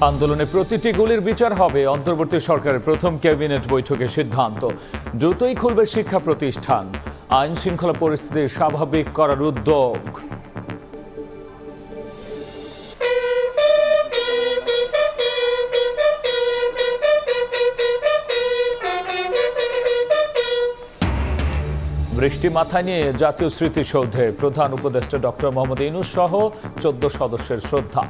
আন্দোলনে প্রতিটি গুলির বিচার হবে, অন্তর্বর্তী সরকারের প্রথম ক্যাবিনেট বৈঠকে সিদ্ধান্ত। দ্রুতই খুলবে শিক্ষা প্রতিষ্ঠান, আইন শৃঙ্খলা পরিস্থিতি স্বাভাবিক করার উদ্যোগ। বৃষ্টি মাথায় নিয়ে জাতীয় স্মৃতিসৌধে প্রধান উপদেষ্টা ডক্টর মোহাম্মদ ইউনূস সহ 14 সদস্যের শ্রদ্ধা।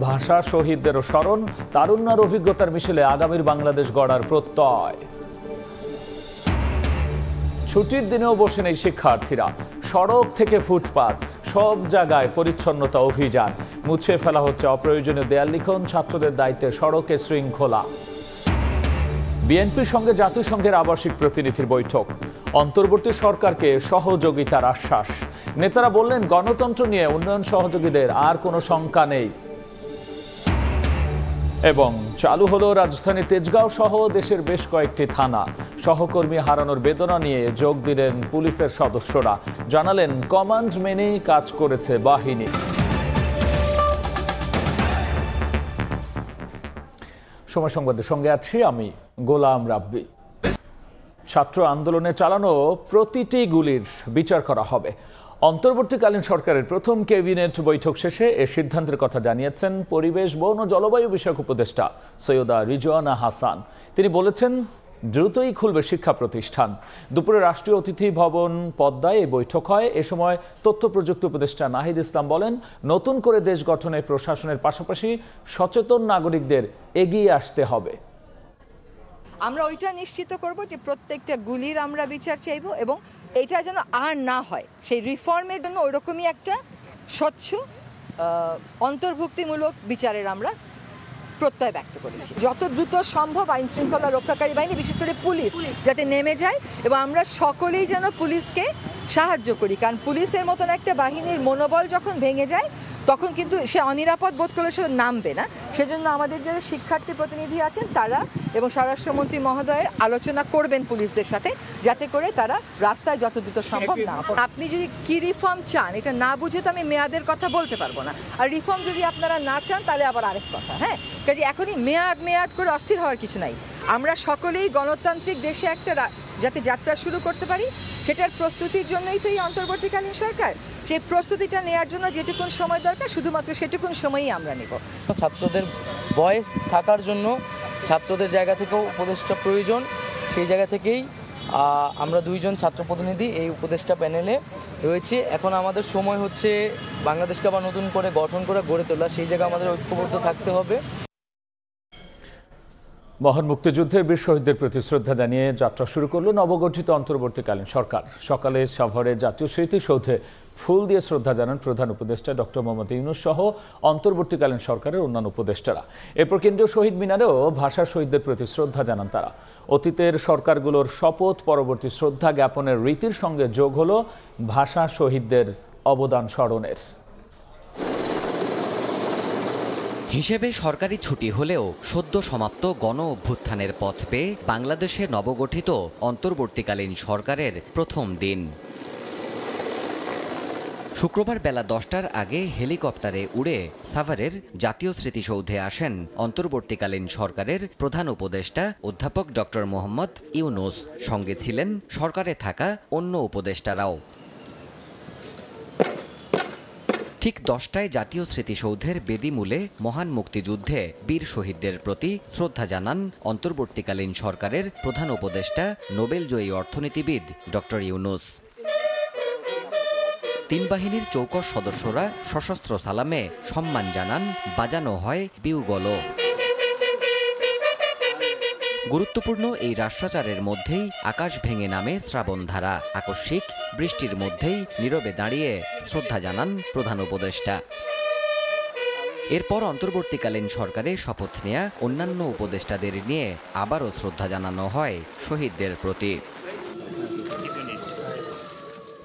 ভাষা শহীদদেরও স্মরণ, তারুণ্যের অভিজ্ঞতার মিশেলে আগামীর বাংলাদেশ গড়ার প্রত্যয়। ছুটির দিনেও বসে নেই শিক্ষার্থীরা, সড়ক থেকে ফুটপাত সব জায়গায় পরিচ্ছন্নতা অভিযান। মুছে ফেলা হচ্ছে অপ্রয়োজনীয় দেয়াল লিখন, ছাত্রদের দায়িত্বে সড়কে শৃঙ্খলা। বিএনপির সঙ্গে জাতিসংঘের আবাসিক প্রতিনিধির বৈঠক, অন্তর্বর্তী সরকারকে সহযোগিতার আশ্বাস। নেতারা বললেন, গণতন্ত্র নিয়ে উন্নয়ন সহযোগীদের আর কোনো শঙ্কা নেই। এবং চালু হলো রাজধানী তেজগাঁও সহ দেশের বেশ কয়েকটি থানা। সহকর্মী হারানোর বেদনা নিয়ে যোগ দিলেন পুলিশের সদস্যরা, জানালেন কমান্ড মেনেই কাজ করেছে বাহিনী। সময় সংবাদের সঙ্গে আছি আমি গোলাম রাব্বি। ছাত্র আন্দোলনে চালানো প্রতিটি গুলির বিচার করা হবে। অন্তর্বর্তীকালীন সরকারের প্রথম ক্যাবিনেট বৈঠক শেষে এ সিদ্ধান্তের কথা জানিয়েছেন পরিবেশ, বন ও জলবায়ু বিষয়ক উপদেষ্টা সৈয়দা রিজওয়ানা হাসান। তিনি বলেছেন, দ্রুতই খুলবে শিক্ষা প্রতিষ্ঠান। দুপুরে রাষ্ট্রীয় অতিথি ভবন পদ্মায় এই বৈঠক হয়। এ সময় তথ্য প্রযুক্তি উপদেষ্টা নাহিদ ইসলাম বলেন, নতুন করে দেশ গঠনে প্রশাসনের পাশাপাশি সচেতন নাগরিকদের এগিয়ে আসতে হবে। আমরা ওইটা নিশ্চিত করব যে প্রত্যেকটা গুলির আমরা বিচার চাইব এবং এটা যেন আর না হয়। সেই রিফর্মের জন্য ওইরকমই একটা স্বচ্ছ অন্তর্ভুক্তিমূলক বিচারের আমরা প্রত্যয় ব্যক্ত করেছি। যত দ্রুত সম্ভব আইন শৃঙ্খলা রক্ষাকারী বাহিনী, বিশেষ করে পুলিশ যাতে নেমে যায় এবং আমরা সকলেই যেন পুলিশকে সাহায্য করি। কারণ পুলিশের মতন একটা বাহিনীর মনোবল যখন ভেঙে যায় তখন কিন্তু সে অনিরাপদ বোধ করলে সে নামবে না। সেজন্য আমাদের যারা শিক্ষার্থী প্রতিনিধি আছেন তারা এবং স্বরাষ্ট্রমন্ত্রী মহোদয়ের আলোচনা করবেন পুলিশদের সাথে, যাতে করে তারা রাস্তায় যত দ্রুত সম্ভব না। আপনি যদি কি রিফর্ম চান এটা না বুঝে তো আমি মেয়াদের কথা বলতে পারবো না। আর রিফর্ম যদি আপনারা না চান তাহলে আবার আরেক কথা। হ্যাঁ, কাজে এখনই মেয়াদ করে অস্থির হওয়ার কিছু নাই। আমরা সকলেই গণতান্ত্রিক দেশে একটা যাতে যাত্রা শুরু করতে পারি সেটার প্রস্তুতির জন্যই তো এই অন্তর্বর্তীকালীন সরকার। সেই প্রস্তুতিটা নেওয়ার জন্য যেটুকুন সময় দরকার শুধুমাত্র সেটুকুন সময়ই আমরা নেব। ছাত্রদের ভয়েস থাকার জন্য ছাত্রদের জায়গা থেকেও উপদেষ্টা প্রয়োজন। সেই জায়গা থেকেই আমরা দুইজন ছাত্র প্রতিনিধি এই উপদেষ্টা প্যানেলে রয়েছে। এখন আমাদের সময় হচ্ছে বাংলাদেশকে আবার নতুন করে গঠন করে গড়ে তোলা, সেই জায়গায় আমাদের ঐক্যবদ্ধ থাকতে হবে। মহান মুক্তিযুদ্ধের বীর শহীদদের প্রতি শ্রদ্ধা জানিয়ে যাত্রা শুরু করল নবগঠিত অন্তর্বর্তীকালীন সরকার। সকালে সাভারের জাতীয় স্মৃতিসৌধে ফুল দিয়ে শ্রদ্ধা জানান প্রধান উপদেষ্টা ডক্টর মোহাম্মদ ইউনূস সহ অন্তর্বর্তীকালীন সরকারের অন্যান্য উপদেষ্টারা। এরপর কেন্দ্রীয় শহীদ মিনারেও ভাষা শহীদদের প্রতি শ্রদ্ধা জানান তারা। অতীতের সরকারগুলোর শপথ পরবর্তী শ্রদ্ধা জ্ঞাপনের রীতির সঙ্গে যোগ হল ভাষা শহীদদের অবদান স্মরণের। হিসেবে সরকারি ছুটি হলেও সদ্য সমাপ্ত গণ অভ্যুত্থানের পথ পেয়ে বাংলাদেশে নবগঠিত অন্তর্বর্তীকালীন সরকারের প্রথম দিন। শুক্রবার বেলা 10টার আগে হেলিকপ্টারে উড়ে সাভারের জাতীয় স্মৃতিসৌধে আসেন অন্তর্বর্তীকালীন সরকারের প্রধান উপদেষ্টা অধ্যাপক ডক্টর মোহাম্মদ ইউনূস। সঙ্গে ছিলেন সরকারে থাকা অন্য উপদেষ্টারাও। ঠিক 10টায় জাতীয় স্মৃতিসৌধের বেদিমূলে মহান মুক্তিযুদ্ধে বীর শহীদদের প্রতি শ্রদ্ধা জানান অন্তর্বর্তীকালীন সরকারের প্রধান উপদেষ্টা নোবেলজয়ী অর্থনীতিবিদ ডক্টর ইউনূস। তিন বাহিনীর চৌকস সদস্যরা সশস্ত্র সালামে সম্মান জানান, বাজানো হয় বিউগলও। গুরুত্বপূর্ণ এই রাষ্ট্রাচারের মধ্যেই আকাশ ভেঙে নামে শ্রাবণধারা। আকস্মিক বৃষ্টির মধ্যেই নীরবে দাঁড়িয়ে শ্রদ্ধা জানান প্রধান উপদেষ্টা। এরপর অন্তর্বর্তীকালীন সরকারে শপথ নেয়া অন্যান্য উপদেষ্টাদের নিয়ে আবারও শ্রদ্ধা জানানো হয় শহীদদের প্রতি।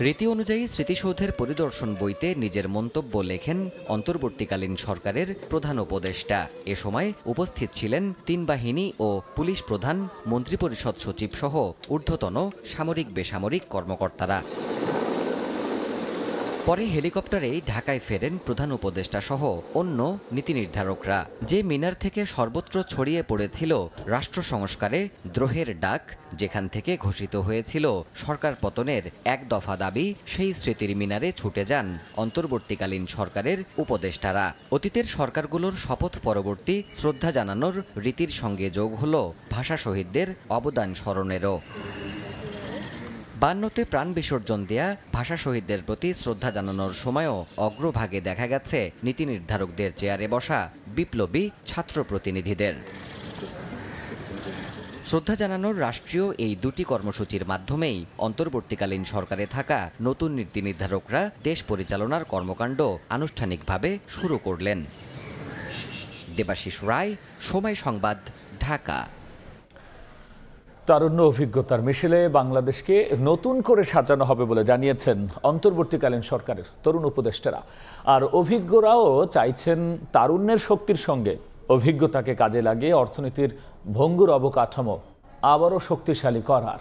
রীতি অনুযায়ী স্মৃতিসৌধের পরিদর্শন বইতে নিজের মন্তব্য লেখেন অন্তর্বর্তীকালীন সরকারের প্রধান উপদেষ্টা। এ সময় উপস্থিত ছিলেন তিন বাহিনী ও পুলিশ প্রধান, মন্ত্রিপরিষদ সচিব সহ ঊর্ধ্বতন সামরিক বেসামরিক কর্মকর্তারা। পরে হেলিকপ্টারেই ঢাকায় ফেরেন প্রধান উপদেষ্টা সহ অন্য নীতি নির্ধারকরা। যে মিনার থেকে সর্বত্র ছড়িয়ে পড়েছিল রাষ্ট্র সংস্কারে দ্রোহের ডাক, যেখান থেকে ঘোষিত হয়েছিল সরকার পতনের এক দফা দাবি, সেই স্মৃতির মিনারে ছুটে যান অন্তর্বর্তীকালীন সরকারের উপদেষ্টারা। অতীতের সরকারগুলোর শপথ পরবর্তী শ্রদ্ধা জানানোর রীতির সঙ্গে যোগ হল ভাষা শহীদদের অবদান স্মরণেরও। 52তে প্রাণ বিসর্জন দেয়া ভাষা শহীদদের প্রতি শ্রদ্ধা জানানোর সময়ও অগ্রভাগে দেখা গেছে নীতি নির্ধারকদের চেয়ারে বসা বিপ্লবী ছাত্র প্রতিনিধিদের। শ্রদ্ধা জানানোর রাষ্ট্রীয় এই দুটি কর্মসূচির মাধ্যমেই অন্তর্বর্তীকালীন সরকারে থাকা নতুন নীতি নির্ধারকরা দেশ পরিচালনার কর্মকাণ্ড আনুষ্ঠানিকভাবে শুরু করলেন। দেবাশিস রায়, সময় সংবাদ, ঢাকা। তারুণ্য অভিজ্ঞতার মিশেলে বাংলাদেশকে নতুন করে সাজানো হবে বলে জানিয়েছেন অন্তর্বর্তীকালীন সরকারের তরুণ উপদেষ্টারা। আর অভিজ্ঞরাও চাইছেন তারুণ্যের শক্তির সঙ্গে অভিজ্ঞতাকে কাজে লাগিয়ে অর্থনীতির ভঙ্গুর অবকাঠামো আবারও শক্তিশালী করার।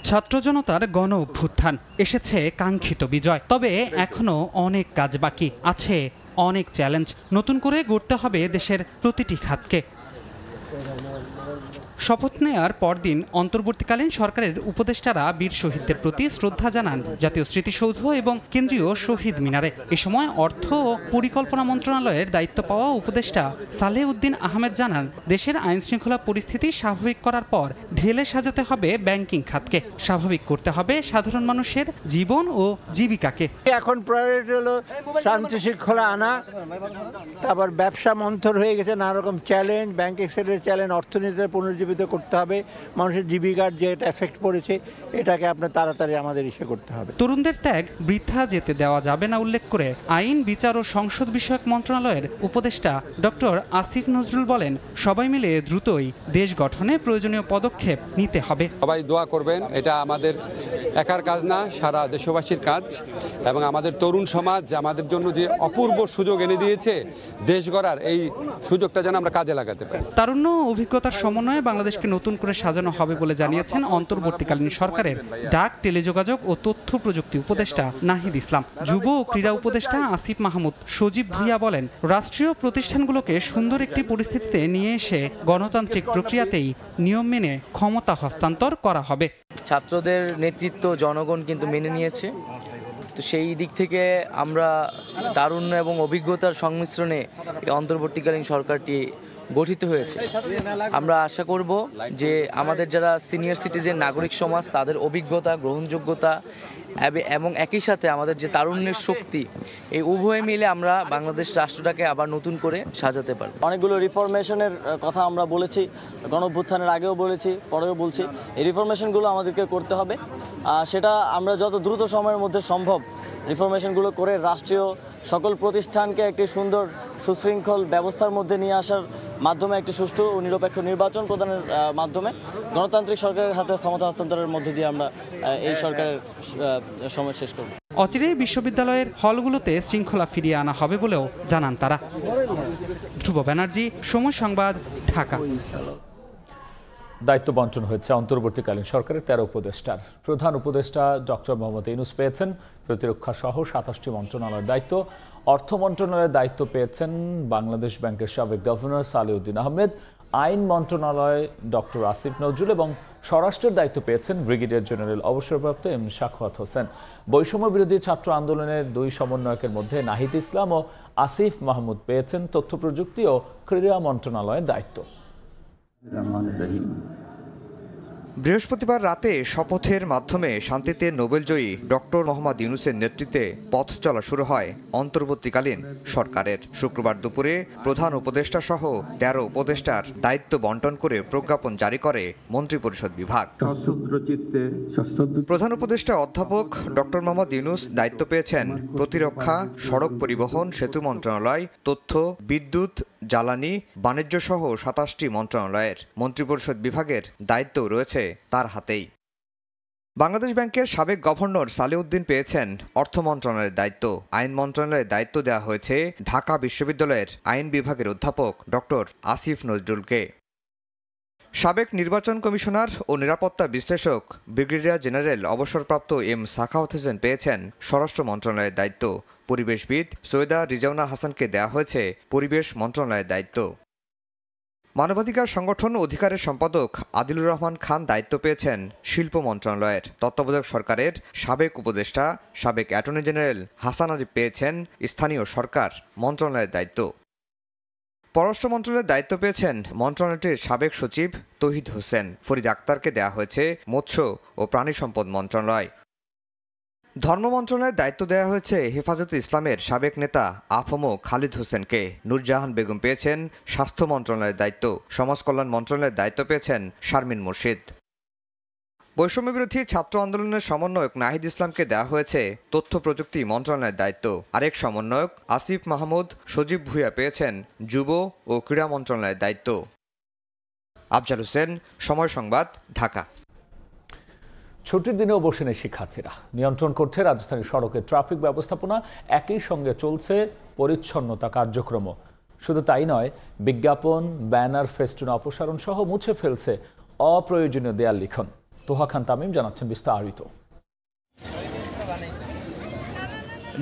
ছাত্র জনতার গণ অভ্যুত্থান, এসেছে কাঙ্ক্ষিত বিজয়। তবে এখনো অনেক কাজ বাকি আছে, অনেক চ্যালেঞ্জ। নতুন করে গড়তে হবে দেশের প্রতিটি খাতকে। শপথ নেয়ার পরদিন অন্তর্বর্তীকালীন সরকারের উপদেষ্টারা বীর শহীদদের প্রতি শ্রদ্ধা জানান জাতীয় স্মৃতিসৌধ এবং কেন্দ্রীয় শহীদ মিনারে। এ সময় অর্থ ও পরিকল্পনা মন্ত্রণালয়ের দায়িত্ব পাওয়া উপদেষ্টা সালেহউদ্দিন আহমেদ জানান, দেশের আইন শৃঙ্খলা পরিস্থিতি স্বাভাবিক করার পর ঢেলে সাজাতে হবে ব্যাংকিং খাতকে, স্বাভাবিক করতে হবে সাধারণ মানুষের জীবন ও জীবিকাকে। এখন প্রায়োরিটি হলো শান্তি শৃঙ্খলা আনা, তারপর ব্যবসা মন্থর হয়ে গেছে, নানা রকম চ্যালেঞ্জ, ব্যাংকিং সেক্টরের চ্যালেঞ্জ, অর্থনীতিতে পুনর্জীবিত করতে হবে, মানুষের জীবিকার যে এটা এফেক্ট পড়েছে এটাকে আপনার তাড়াতাড়ি আমাদের ইসে করতে হবে। তরুণদের ত্যাগ বৃথা যেতে দেওয়া যাবে না উল্লেখ করে আইন, বিচার ও সংসদ বিষয়ক মন্ত্রণালয়ের উপদেষ্টা ডক্টর আসিফ নজরুল বলেন, সবাই মিলে দ্রুতই দেশ গঠনে প্রয়োজনীয় পদক্ষেপ নিতে হবে। সবাই দোয়া করবেন, এটা আমাদের একার কাজ না, সারা দেশবাসীর কাজ। এবং আমাদের তরুণ সমাজ আমাদের জন্য যে অপূর্ব সুযোগ এনে দিয়েছে দেশ গড়ার, এই সুযোগটা যেন আমরা কাজে লাগাতে পারি। তারুণ্য অভিজ্ঞতার সমন্বয়ে বাংলাদেশকে নতুন করে সাজানো হবে বলে জানিয়েছেন অন্তর্বর্তীকালীন সরকারের ডাক, টেলিযোগাযোগ ও তথ্য প্রযুক্তি উপদেষ্টা নাহিদ ইসলাম। যুব ও ক্রীড়া উপদেষ্টা আসিফ মাহমুদ সজীব ভুইয়া বলেন, রাষ্ট্রীয় প্রতিষ্ঠানগুলোকে সুন্দর একটি পরিস্থিতিতে নিয়ে এসে গণতান্ত্রিক প্রক্রিয়াতেই নিয়ম মেনে ক্ষমতা হস্তান্তর করা হবে। ছাত্রদের নেতৃত্ব জনগণ কিন্তু মেনে নিয়েছে, তো সেই দিক থেকে আমরা তারুণ্য এবং অভিজ্ঞতার সংমিশ্রণে এই অন্তর্বর্তীকালীন সরকারটি গঠিত হয়েছে। আমরা আশা করব যে আমাদের যারা সিনিয়র সিটিজেন নাগরিক সমাজ, তাদের অভিজ্ঞতা, গ্রহণযোগ্যতা এবং একই সাথে আমাদের যে তারুণ্যের শক্তি, এই উভয়ে মিলে আমরা বাংলাদেশ রাষ্ট্রটাকে আবার নতুন করে সাজাতে পারব। অনেকগুলো রিফরমেশনের কথা আমরা বলেছি, গণঅভ্যুত্থানের আগেও বলেছি, পরেও বলছি। এই রিফরমেশনগুলো আমাদেরকে করতে হবে, সেটা আমরা যত দ্রুত সময়ের মধ্যে সম্ভব রিফরমেশনগুলো করে রাষ্ট্রীয় সকল প্রতিষ্ঠানকে একটি সুন্দর সুশৃঙ্খল ব্যবস্থার মধ্যে নিয়ে আসার মাধ্যমে একটি সুষ্ঠু ও নিরপেক্ষ নির্বাচন প্রদানের মাধ্যমে গণতান্ত্রিক সরকারের হাতে ক্ষমতা হস্তান্তরের মধ্যে দিয়ে আমরা এই সরকারের সময় শেষ করব। অচিরেই বিশ্ববিদ্যালয়ের হলগুলোতে শৃঙ্খলা ফিরিয়ে আনা হবে বলেও জানান তারা। ধ্রুব ব্যানার্জি, সময় সংবাদ, ঢাকা। দায়িত্ব বন্টন হয়েছে অন্তর্বর্তীকালীন সরকারের 13 উপদেষ্টার। প্রধান উপদেষ্টা ডক্টর মোহাম্মদ ইউনূস পেয়েছেন প্রতিরক্ষা সহ 27টি মন্ত্রণালয়ের দায়িত্ব। অর্থ মন্ত্রণালয়ের দায়িত্ব পেয়েছেন বাংলাদেশ ব্যাংকের সাবেক গভর্নর সালেহউদ্দিন আহমেদ। আইন মন্ত্রণালয় ডক্টর আসিফ নজরুল এবং স্বরাষ্ট্রের দায়িত্ব পেয়েছেন ব্রিগেডিয়ার জেনারেল অবসরপ্রাপ্ত এম সাখাওয়াত হোসেন। বৈষম্য বিরোধী ছাত্র আন্দোলনের 2 সমন্বয়কের মধ্যে নাহিদ ইসলাম ও আসিফ মাহমুদ পেয়েছেন তথ্য প্রযুক্তি ও ক্রীড়া মন্ত্রণালয়ের দায়িত্ব। বৃহস্পতিবার রাতে শপথের মাধ্যমে শান্তিতে নোবেলজয়ী ডক্টর মোহাম্মদ ইউনূসের নেতৃত্বে পথ চলা শুরু হয় অন্তর্বর্তীকালীন সরকারের। শুক্রবার দুপুরে প্রধান উপদেষ্টা সহ 13 উপদেষ্টার দায়িত্ব বন্টন করে প্রজ্ঞাপন জারি করে মন্ত্রিপরিষদ বিভাগ। প্রধান উপদেষ্টা অধ্যাপক ডক্টর মোহাম্মদ ইউনূস দায়িত্ব পেয়েছেন প্রতিরক্ষা, সড়ক পরিবহন, সেতু মন্ত্রণালয়, তথ্য, বিদ্যুৎ, জ্বালানি, বাণিজ্য সহ 27টি মন্ত্রণালয়ের। মন্ত্রিপরিষদ বিভাগের দায়িত্ব রয়েছে তার হাতেই। বাংলাদেশ ব্যাংকের সাবেক গভর্নর সালেহউদ্দিন পেয়েছেন অর্থ মন্ত্রণালয়ের দায়িত্ব। আইন মন্ত্রণালয়ের দায়িত্ব দেওয়া হয়েছে ঢাকা বিশ্ববিদ্যালয়ের আইন বিভাগের অধ্যাপক ডক্টর আসিফ নজরুলকে। সাবেক নির্বাচন কমিশনার ও নিরাপত্তা বিশ্লেষক ব্রিগেডিয়ার জেনারেল অবসরপ্রাপ্ত এম সাখাওয়াত হোসেন পেয়েছেন স্বরাষ্ট্র মন্ত্রণালয়ের দায়িত্ব। পরিবেশবিদ সৈয়দা রিজাউনা হাসানকে দেওয়া হয়েছে পরিবেশ মন্ত্রণালয়ের দায়িত্ব। মানবাধিকার সংগঠন অধিকারের সম্পাদক আদিলুর রহমান খান দায়িত্ব পেয়েছেন শিল্প মন্ত্রণালয়ের। তত্ত্বাবধায়ক সরকারের সাবেক উপদেষ্টা সাবেক অ্যাটর্নি জেনারেল হাসান আরিফ পেয়েছেন স্থানীয় সরকার মন্ত্রণালয়ের দায়িত্ব। পররাষ্ট্র মন্ত্রণালয়ের দায়িত্ব পেয়েছেন মন্ত্রণালয়টির সাবেক সচিব তৌহিদ হোসেন। ফরিদ আক্তারকে দেওয়া হয়েছে মৎস্য ও প্রাণী সম্পদ মন্ত্রণালয়। ধর্ম মন্ত্রণালয়ের দায়িত্ব দেওয়া হয়েছে হেফাজতে ইসলামের সাবেক নেতা আফমো খালিদ হোসেনকে। নূরজাহান বেগম পেয়েছেন স্বাস্থ্য মন্ত্রণালয়ের দায়িত্ব। সমাজ কল্যাণ মন্ত্রণালয়ের দায়িত্ব পেয়েছেন শারমিন মুর্শিদ। বৈষম্য বিরোধী ছাত্র আন্দোলনের সমন্বয়ক নাহিদ ইসলামকে দেওয়া হয়েছে তথ্য প্রযুক্তি মন্ত্রণালয়ের দায়িত্ব। আরেক সমন্বয়ক আসিফ মাহমুদ সজীব ভুঁইয়া পেয়েছেন যুব ও ক্রীড়া মন্ত্রণালয়ের দায়িত্ব। আফজাল হোসেন, সময় সংবাদ, ঢাকা। ছুটির দিনেও বসে নেই শিক্ষার্থীরা। নিয়ন্ত্রণ করছে রাজধানীর সড়কের ট্রাফিক ব্যবস্থাপনা, একই সঙ্গে চলছে পরিচ্ছন্নতা কার্যক্রম। শুধু তাই নয়, বিজ্ঞাপন, ব্যানার, ফেস্টুন অপসারণ সহ মুছে ফেলছে অপ্রয়োজনীয় দেয়াল লিখন। তোহা খান তামিম জানাচ্ছেন বিস্তারিত।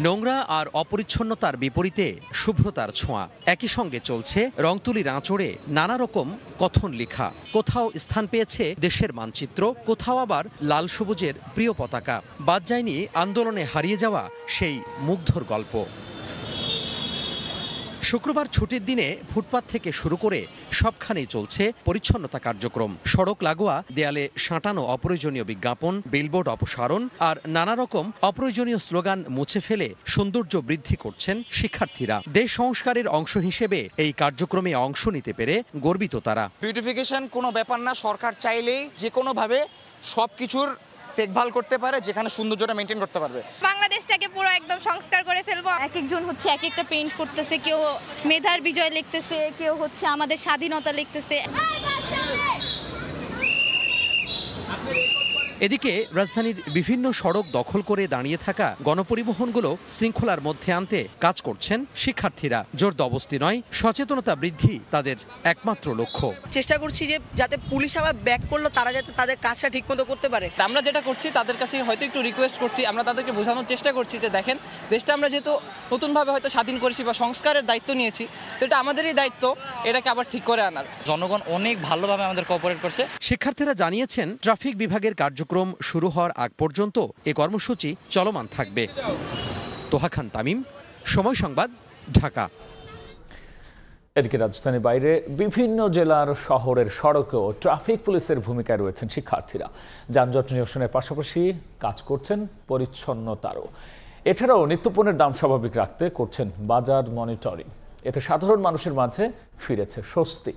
নোংরা আর অপরিচ্ছন্নতার বিপরীতে শুভ্রতার ছোঁয়া। একই সঙ্গে চলছে রংতুলির আঁচড়ে নানা রকম কথন লেখা। কোথাও স্থান পেয়েছে দেশের মানচিত্র, কোথাও আবার লাল সবুজের প্রিয় পতাকা। বাদ যায়নি আন্দোলনে হারিয়ে যাওয়া সেই মুগ্ধর গল্প। শুক্রবার ছুটির দিনে ফুটপাত থেকে শুরু করে সবখানেই চলছে পরিচ্ছন্নতা কার্যক্রম। সড়ক লাগোয়া দেয়ালে সাঁটানো অপ্রয়োজনীয় বিজ্ঞাপন, বিলবোর্ড অপসারণ আর নানা রকম অপ্রয়োজনীয় স্লোগান মুছে ফেলে সৌন্দর্য বৃদ্ধি করছেন শিক্ষার্থীরা। দেশ সংস্কারের অংশ হিসেবে এই কার্যক্রমে অংশ নিতে পেরে গর্বিত তারা। বিউটিফিকেশন কোনো ব্যাপার না, সরকার চাইলেই যে কোনোভাবে সব কিছুর দেখভাল করতে পারে, যেখানে সৌন্দর্যটা মেনটেন করতে পারবে। বাংলাদেশটাকে পুরো একদম সংস্কার করে ফেলবো। এক একজন হচ্ছে এক একটা পেইন্ট করতেছে, কেউ মেধার বিজয় লিখতেছে, কেউ হচ্ছে আমাদের স্বাধীনতা লিখতেছে। এদিকে রাজধানীর বিভিন্ন সড়ক দখল করে দাঁড়িয়ে থাকা গণপরিবহনগুলো শৃঙ্খলার মধ্যে আনতে কাজ করছেন শিক্ষার্থীরা। জোর দবস্তি নয়, সচেতনতা বৃদ্ধি তাদের একমাত্র লক্ষ্য। চেষ্টা করছি যে যাতে পুলিশ আবার ব্যাক করলো তারা যাতে তাদের কাজটা ঠিকমতো করতে পারে। আমরা যেটা করছি তাদের কাছে হয়তো একটু রিকোয়েস্ট করছি, আমরা তাদেরকে বোঝানোর চেষ্টা করছি যে দেখেন, দেশটা আমরা যেহেতু নতুনভাবে হয়তো স্বাধীন করেছি বা সংস্কারের দায়িত্ব নিয়েছি, তো এটা আমাদেরই দায়িত্ব এটাকে আবার ঠিক করে আনার। জনগণ অনেক ভালোভাবে আমাদের কোঅপারেট করছে। শিক্ষার্থীরা জানিয়েছেন ট্রাফিক বিভাগের কার্যক্রম শুরু হওয়ার আগ পর্যন্ত এ কর্মসূচি চলমান থাকবে। তোহা খান তামিম, সময় সংবাদ, ঢাকা। এদিকে রাজধানীর বাইরে বিভিন্ন জেলার শহরের সড়কেও ট্রাফিক পুলিশের ভূমিকায় রয়েছেন শিক্ষার্থীরা। যানজট নিরসনের পাশাপাশি কাজ করছেন পরিচ্ছন্নতারও। এছাড়াও নিত্যপণ্যের দাম স্বাভাবিক রাখতে করছেন বাজার মনিটরিং। এতে সাধারণ মানুষের মাঝে ফিরেছে স্বস্তি।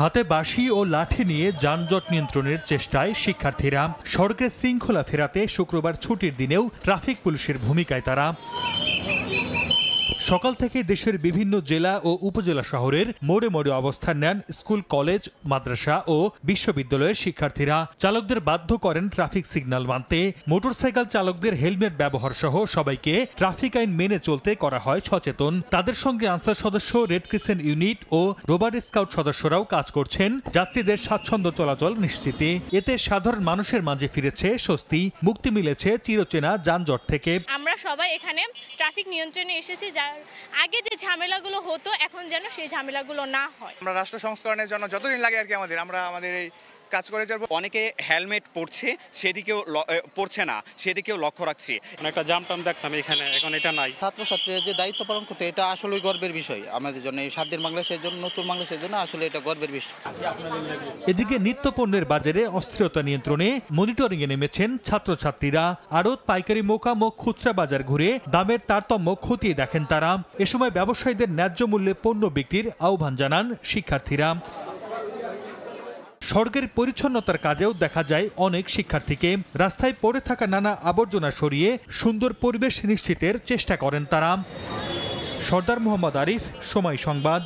হাতে বাঁশি ও লাঠি নিয়ে যানজট নিয়ন্ত্রণের চেষ্টায় শিক্ষার্থীরা। সড়কের শৃঙ্খলা ফেরাতে শুক্রবার ছুটির দিনেও ট্রাফিক পুলিশের ভূমিকায় তারা। সকাল থেকে দেশের বিভিন্ন জেলা ও উপজেলা শহরের মোড়ে মোড়ে অবস্থান নেন স্কুল, কলেজ, মাদ্রাসা ও বিশ্ববিদ্যালয়ের শিক্ষার্থীরা। চালকদের বাধ্য করেন ট্রাফিক সিগন্যাল মানতে। মোটরসাইকেল চালকদের হেলমেট ব্যবহার সহ সবাইকে ট্রাফিক আইন মেনে চলতে করা হয় সচেতন। তাদের সঙ্গে আনসার সদস্য, রেড ক্রিসেন্ট ইউনিট ও রোভার স্কাউট সদস্যরাও কাজ করছেন যাত্রীদের স্বাচ্ছন্দ্য চলাচল নিশ্চিতে। এতে সাধারণ মানুষের মাঝে ফিরেছে স্বস্তি, মুক্তি মিলেছে চিরচেনা যানজট থেকে। আমরা সবাই এখানে ট্রাফিক নিয়ন্ত্রণে এসেছি, যার আগে যে ঝামেলাগুলো হতো এখন যেন সেই ঝামেলাগুলো না হয়। আমরা রাষ্ট্র সংস্করণের জন্য যতদিন লাগে আর কি আমাদের এই কাজ করে যাবো। অনেকে হেলমেট পরছে, সেদিকেও পরছে না, সেদিকেও লক্ষ্য রাখছি। একটা জাম দেখতাম এখানে, এখন এটা নাই। ছাত্রছাত্রীরা যে দায়িত্ব পালন করতে, এটা আসলে গর্বের বিষয় আমাদের জন্য। এই স্বাধীন বাংলাদেশের জন্য, নতুন বাংলাদেশের জন্য আসলে এটা গর্বের বিষয়। এদিকে নিত্যপণ্যের বাজারে অস্থিরতা নিয়ন্ত্রণে মনিটরিং এ নেমেছেন ছাত্রছাত্রীরা। আড়ত, পাইকারি, মোকাম ও খুচরা বাজার ঘুরে দামের তারতম্য খতিয়ে দেখেন তারা। এ সময় ব্যবসায়ীদের ন্যায্য মূল্যে পণ্য বিক্রির আহ্বান জানান শিক্ষার্থীরা। সড়কের পরিচ্ছন্নতার কাজেও দেখা যায় অনেক শিক্ষার্থীকে। রাস্তায় পড়ে থাকা নানা আবর্জনা সরিয়ে সুন্দর পরিবেশ নিশ্চিতের চেষ্টা করেন তারা। সর্দার মোহাম্মদ আরিফ, সময় সংবাদ।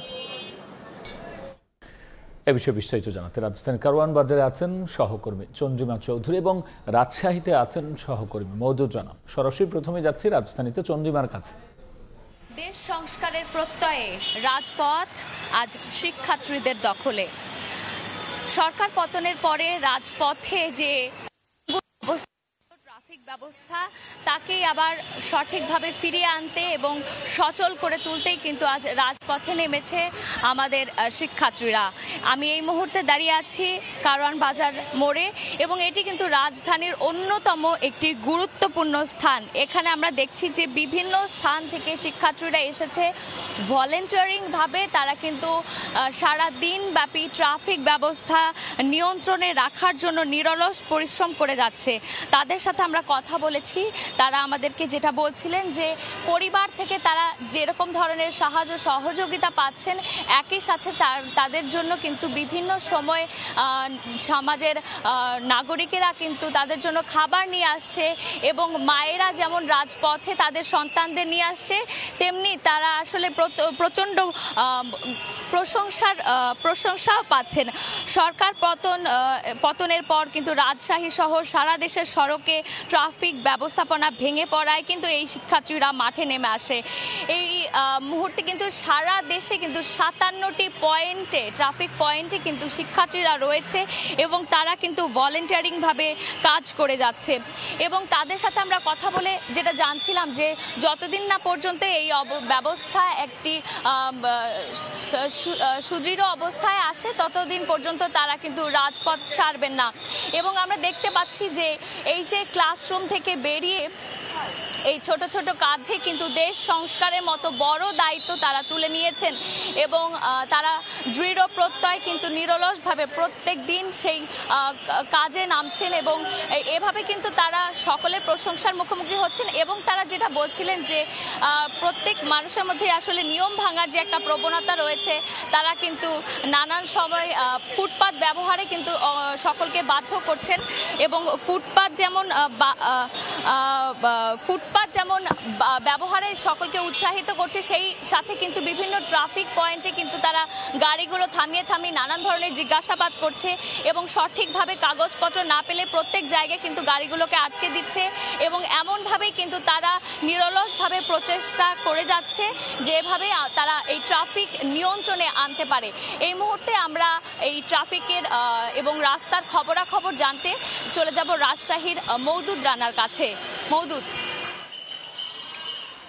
এ বিষয়ে বিস্তারিত জানাতে রাজধানীর কারওয়ান বাজারে আছেন সহকর্মী চন্দ্রিমা চৌধুরী এবং রাজশাহীতে আছেন সহকর্মী মওদুদ রানা। সরাসরি প্রথমে যাচ্ছি রাজধানীতে চন্দ্রিমার কাছে। দেশ সংস্কারের প্রত্যয়ে রাজপথ আজ শিক্ষার্থীদের দখলে। সরকার পতনের পরে রাজপথে যে ট্রাফিক ব্যবস্থা তাকেই আবার সঠিকভাবে ফিরিয়ে আনতে এবং সচল করে তুলতেই কিন্তু আজ রাজপথে নেমেছে আমাদের শিক্ষার্থীরা। আমি এই মুহূর্তে দাঁড়িয়ে আছি কারওয়ান বাজার মোড়ে এবং এটি কিন্তু রাজধানীর অন্যতম একটি গুরুত্বপূর্ণ স্থান। এখানে আমরা দেখছি যে বিভিন্ন স্থান থেকে শিক্ষার্থীরা এসেছে ভলেন্টিয়ারিংভাবে। তারা কিন্তু সারা দিন ব্যাপী ট্রাফিক ব্যবস্থা নিয়ন্ত্রণে রাখার জন্য নিরলস পরিশ্রম করে যাচ্ছে। তাদের সাথে আমরা কথা বলেছি, তারা আমাদেরকে যেটা বলছিলেন যে পরিবার থেকে তারা যেরকম ধরনের সাহায্য সহযোগিতা পাচ্ছেন একই সাথে তাদের জন্য কিন্তু বিভিন্ন সময় সমাজের নাগরিকেরা কিন্তু তাদের জন্য খাবার নিয়ে আসছে এবং মায়েরা যেমন রাজপথে তাদের সন্তানদের নিয়ে আসছে তেমনি তারা আসলে প্রচণ্ড প্রশংসাও পাচ্ছেন। সরকার পতনের পর কিন্তু রাজশাহী সহ সারা দেশের সড়কে ট্রাফিক ব্যবস্থাপনা ভেঙে পড়ায় কিন্তু এই শিক্ষার্থীরা মাঠে নেমে আসে। এই মুহূর্তে কিন্তু সারা দেশে কিন্তু 57টি পয়েন্টে ট্রাফিক পয়েন্টে কিন্তু শিক্ষার্থীরা রয়েছে এবং তারা কিন্তু ভলেন্টিয়ারিংভাবে কাজ করে যাচ্ছে। এবং তাদের সাথে আমরা কথা বলে যেটা জানছিলাম যে যতদিন না পর্যন্ত এই ব্যবস্থা একটি সুদৃঢ় অবস্থায় আসে ততদিন পর্যন্ত তারা কিন্তু রাজপথ ছাড়বেন না। এবং আমরা দেখতে পাচ্ছি যে এই যে ক্লাসরুম থেকে বেরিয়ে এই ছোট ছোট কাঁধে কিন্তু দেশ সংস্কারের মতো বড় দায়িত্ব তারা তুলে নিয়েছেন এবং তারা দৃঢ় প্রত্যয় কিন্তু নিরলসভাবে প্রত্যেক দিন সেই কাজে নামছেন এবং এভাবে কিন্তু তারা সকলের প্রশংসার মুখোমুখি হচ্ছেন। এবং তারা যেটা বলছিলেন যে প্রত্যেক মানুষের মধ্যে আসলে নিয়ম ভাঙার যে একটা প্রবণতা রয়েছে, তারা কিন্তু নানান সময় ফুটপাত ব্যবহারে কিন্তু সকলকে বাধ্য করছেন এবং ফুটপাত যেমন ব্যবহারে সকলকে উৎসাহিত করছে, সেই সাথে কিন্তু বিভিন্ন ট্রাফিক পয়েন্টে কিন্তু তারা গাড়িগুলো থামিয়ে নানান ধরনের জিজ্ঞাসাবাদ করছে এবং সঠিকভাবে কাগজপত্র না পেলে প্রত্যেক জায়গায় কিন্তু গাড়িগুলোকে আটকে দিচ্ছে এবং এমনভাবেই কিন্তু তারা নিরলসভাবে প্রচেষ্টা করে যাচ্ছে যেভাবে তারা এই ট্রাফিক নিয়ন্ত্রণে আনতে পারে। এই মুহূর্তে আমরা এই ট্রাফিকের এবং রাস্তার খবরাখবর জানতে চলে যাব রাজশাহীর মওদুদ রানার কাছে। মওদুদ,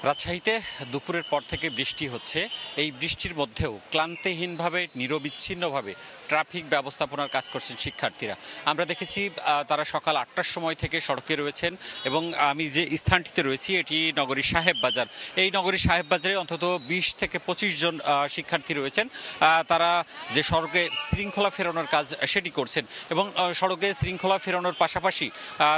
রাজশাহীতে দুপুরের পর থেকে বৃষ্টি হচ্ছে। এই বৃষ্টির মধ্যেও ক্লান্তিহীনভাবে নিরবিচ্ছিন্নভাবে ট্রাফিক ব্যবস্থাপনার কাজ করছেন শিক্ষার্থীরা। আমরা দেখেছি তারা সকাল 8টার সময় থেকে সড়কে রয়েছেন এবং আমি যে স্থানটিতে রয়েছি এটি নগরী সাহেব বাজার। এই নগরী সাহেব বাজারে অন্তত 20 থেকে 25 জন শিক্ষার্থী রয়েছেন। তারা যে সড়কে শৃঙ্খলা ফেরানোর কাজ সেটি করছেন এবং সড়কে শৃঙ্খলা ফেরানোর পাশাপাশি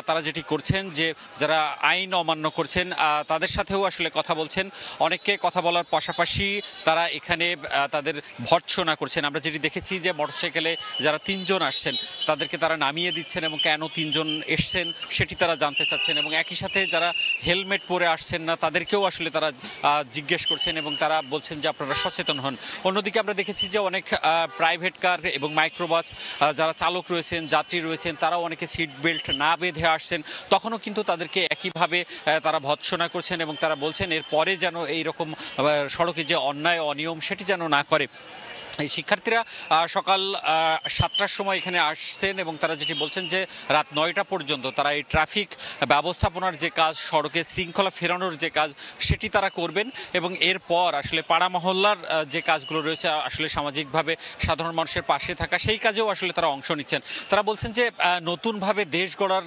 তারা যেটি করছেন যে যারা আইন অমান্য করছেন তাদের সাথেও আসলে কথা বলছেন। অনেককে কথা বলার পাশাপাশি তারা এখানে তাদের ভর্ৎসনা করছেন। আমরা যেটি দেখেছি যে মোটরসাইকেলে যারা 3 জন আসছেন তাদেরকে তারা নামিয়ে দিচ্ছেন এবং কেন 3 জন এসছেন সেটি তারা জানতে চাচ্ছেন এবং একই সাথে যারা হেলমেট পরে আসছেন না তাদেরকেও আসলে তারা জিজ্ঞেস করছেন এবং তারা বলছেন যে আপনারা সচেতন হন। অন্যদিকে আমরা দেখেছি যে অনেক প্রাইভেট কার এবং মাইক্রোবাস যারা চালক রয়েছেন, যাত্রী রয়েছেন, তারাও অনেকে সিট বেল্ট না বেঁধে আসছেন, তখনও কিন্তু তাদেরকে একইভাবে তারা ভর্ৎসনা করছেন এবং তারা বলছেন এরপরে যেন এইরকম সড়কে যে অন্যায় অনিয়ম সেটি যেন না করে। এই শিক্ষার্থীরা সকাল 7টার সময় এখানে আসছেন এবং তারা যেটি বলছেন যে রাত 9টা পর্যন্ত তারা এই ট্রাফিক ব্যবস্থাপনার যে কাজ, সড়কে শৃঙ্খলা ফেরানোর যে কাজ সেটি তারা করবেন এবং এরপর আসলে পাড়া মহল্লার যে কাজগুলো রয়েছে আসলে সামাজিকভাবে সাধারণ মানুষের পাশে থাকা সেই কাজেও আসলে তারা অংশ নিচ্ছেন। তারা বলছেন যে নতুনভাবে দেশ গড়ার,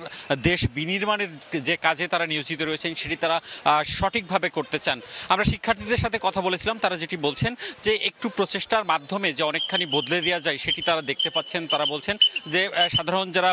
দেশ বিনির্মাণের যে কাজে তারা নিয়োজিত রয়েছেন সেটি তারা সঠিকভাবে করতে চান। আমরা শিক্ষার্থীদের সাথে কথা বলেছিলাম, তারা যেটি বলছেন যে একটু প্রচেষ্টার মাধ্যমে যে অনেকখানি বদলে দেওয়া যায় সেটি তারা দেখতে পাচ্ছেন। তারা বলছেন যে সাধারণ যারা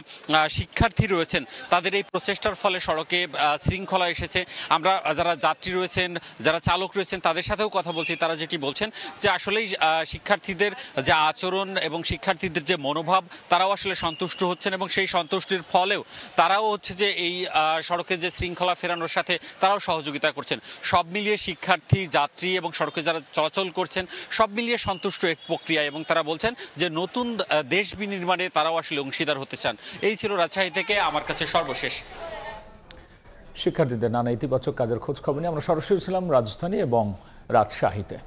শিক্ষার্থী রয়েছেন তাদের এই প্রচেষ্টার ফলে সড়কে শৃঙ্খলা এসেছে। আমরা যারা যাত্রী রয়েছেন, যারা চালক রয়েছেন তাদের সাথেও কথা বলছি। তারা যেটি বলছেন যে আসলেই শিক্ষার্থীদের যে আচরণ এবং শিক্ষার্থীদের যে মনোভাব তারাও আসলে সন্তুষ্ট হচ্ছেন এবং সেই সন্তুষ্টির ফলেও তারাও হচ্ছে যে এই সড়কে যে শৃঙ্খলা ফেরানোর সাথে তারাও সহযোগিতা করছেন। সব মিলিয়ে শিক্ষার্থী, যাত্রী এবং সড়কে যারা চলাচল করছেন সব মিলিয়ে সন্তুষ্ট এক প্রক্রিয়া এবং তারা বলছেন যে নতুন দেশ বিনির্মাণে তারাও আসলে অংশীদার হতে চান। এই ছিল রাজশাহী থেকে আমার কাছে সর্বশেষ। শিক্ষার্থীদের নানা ইতিবাচক কাজের খোঁজ খবর নিয়ে আমরা সরাসরি ছিলাম রাজধানী এবং রাজশাহীতে।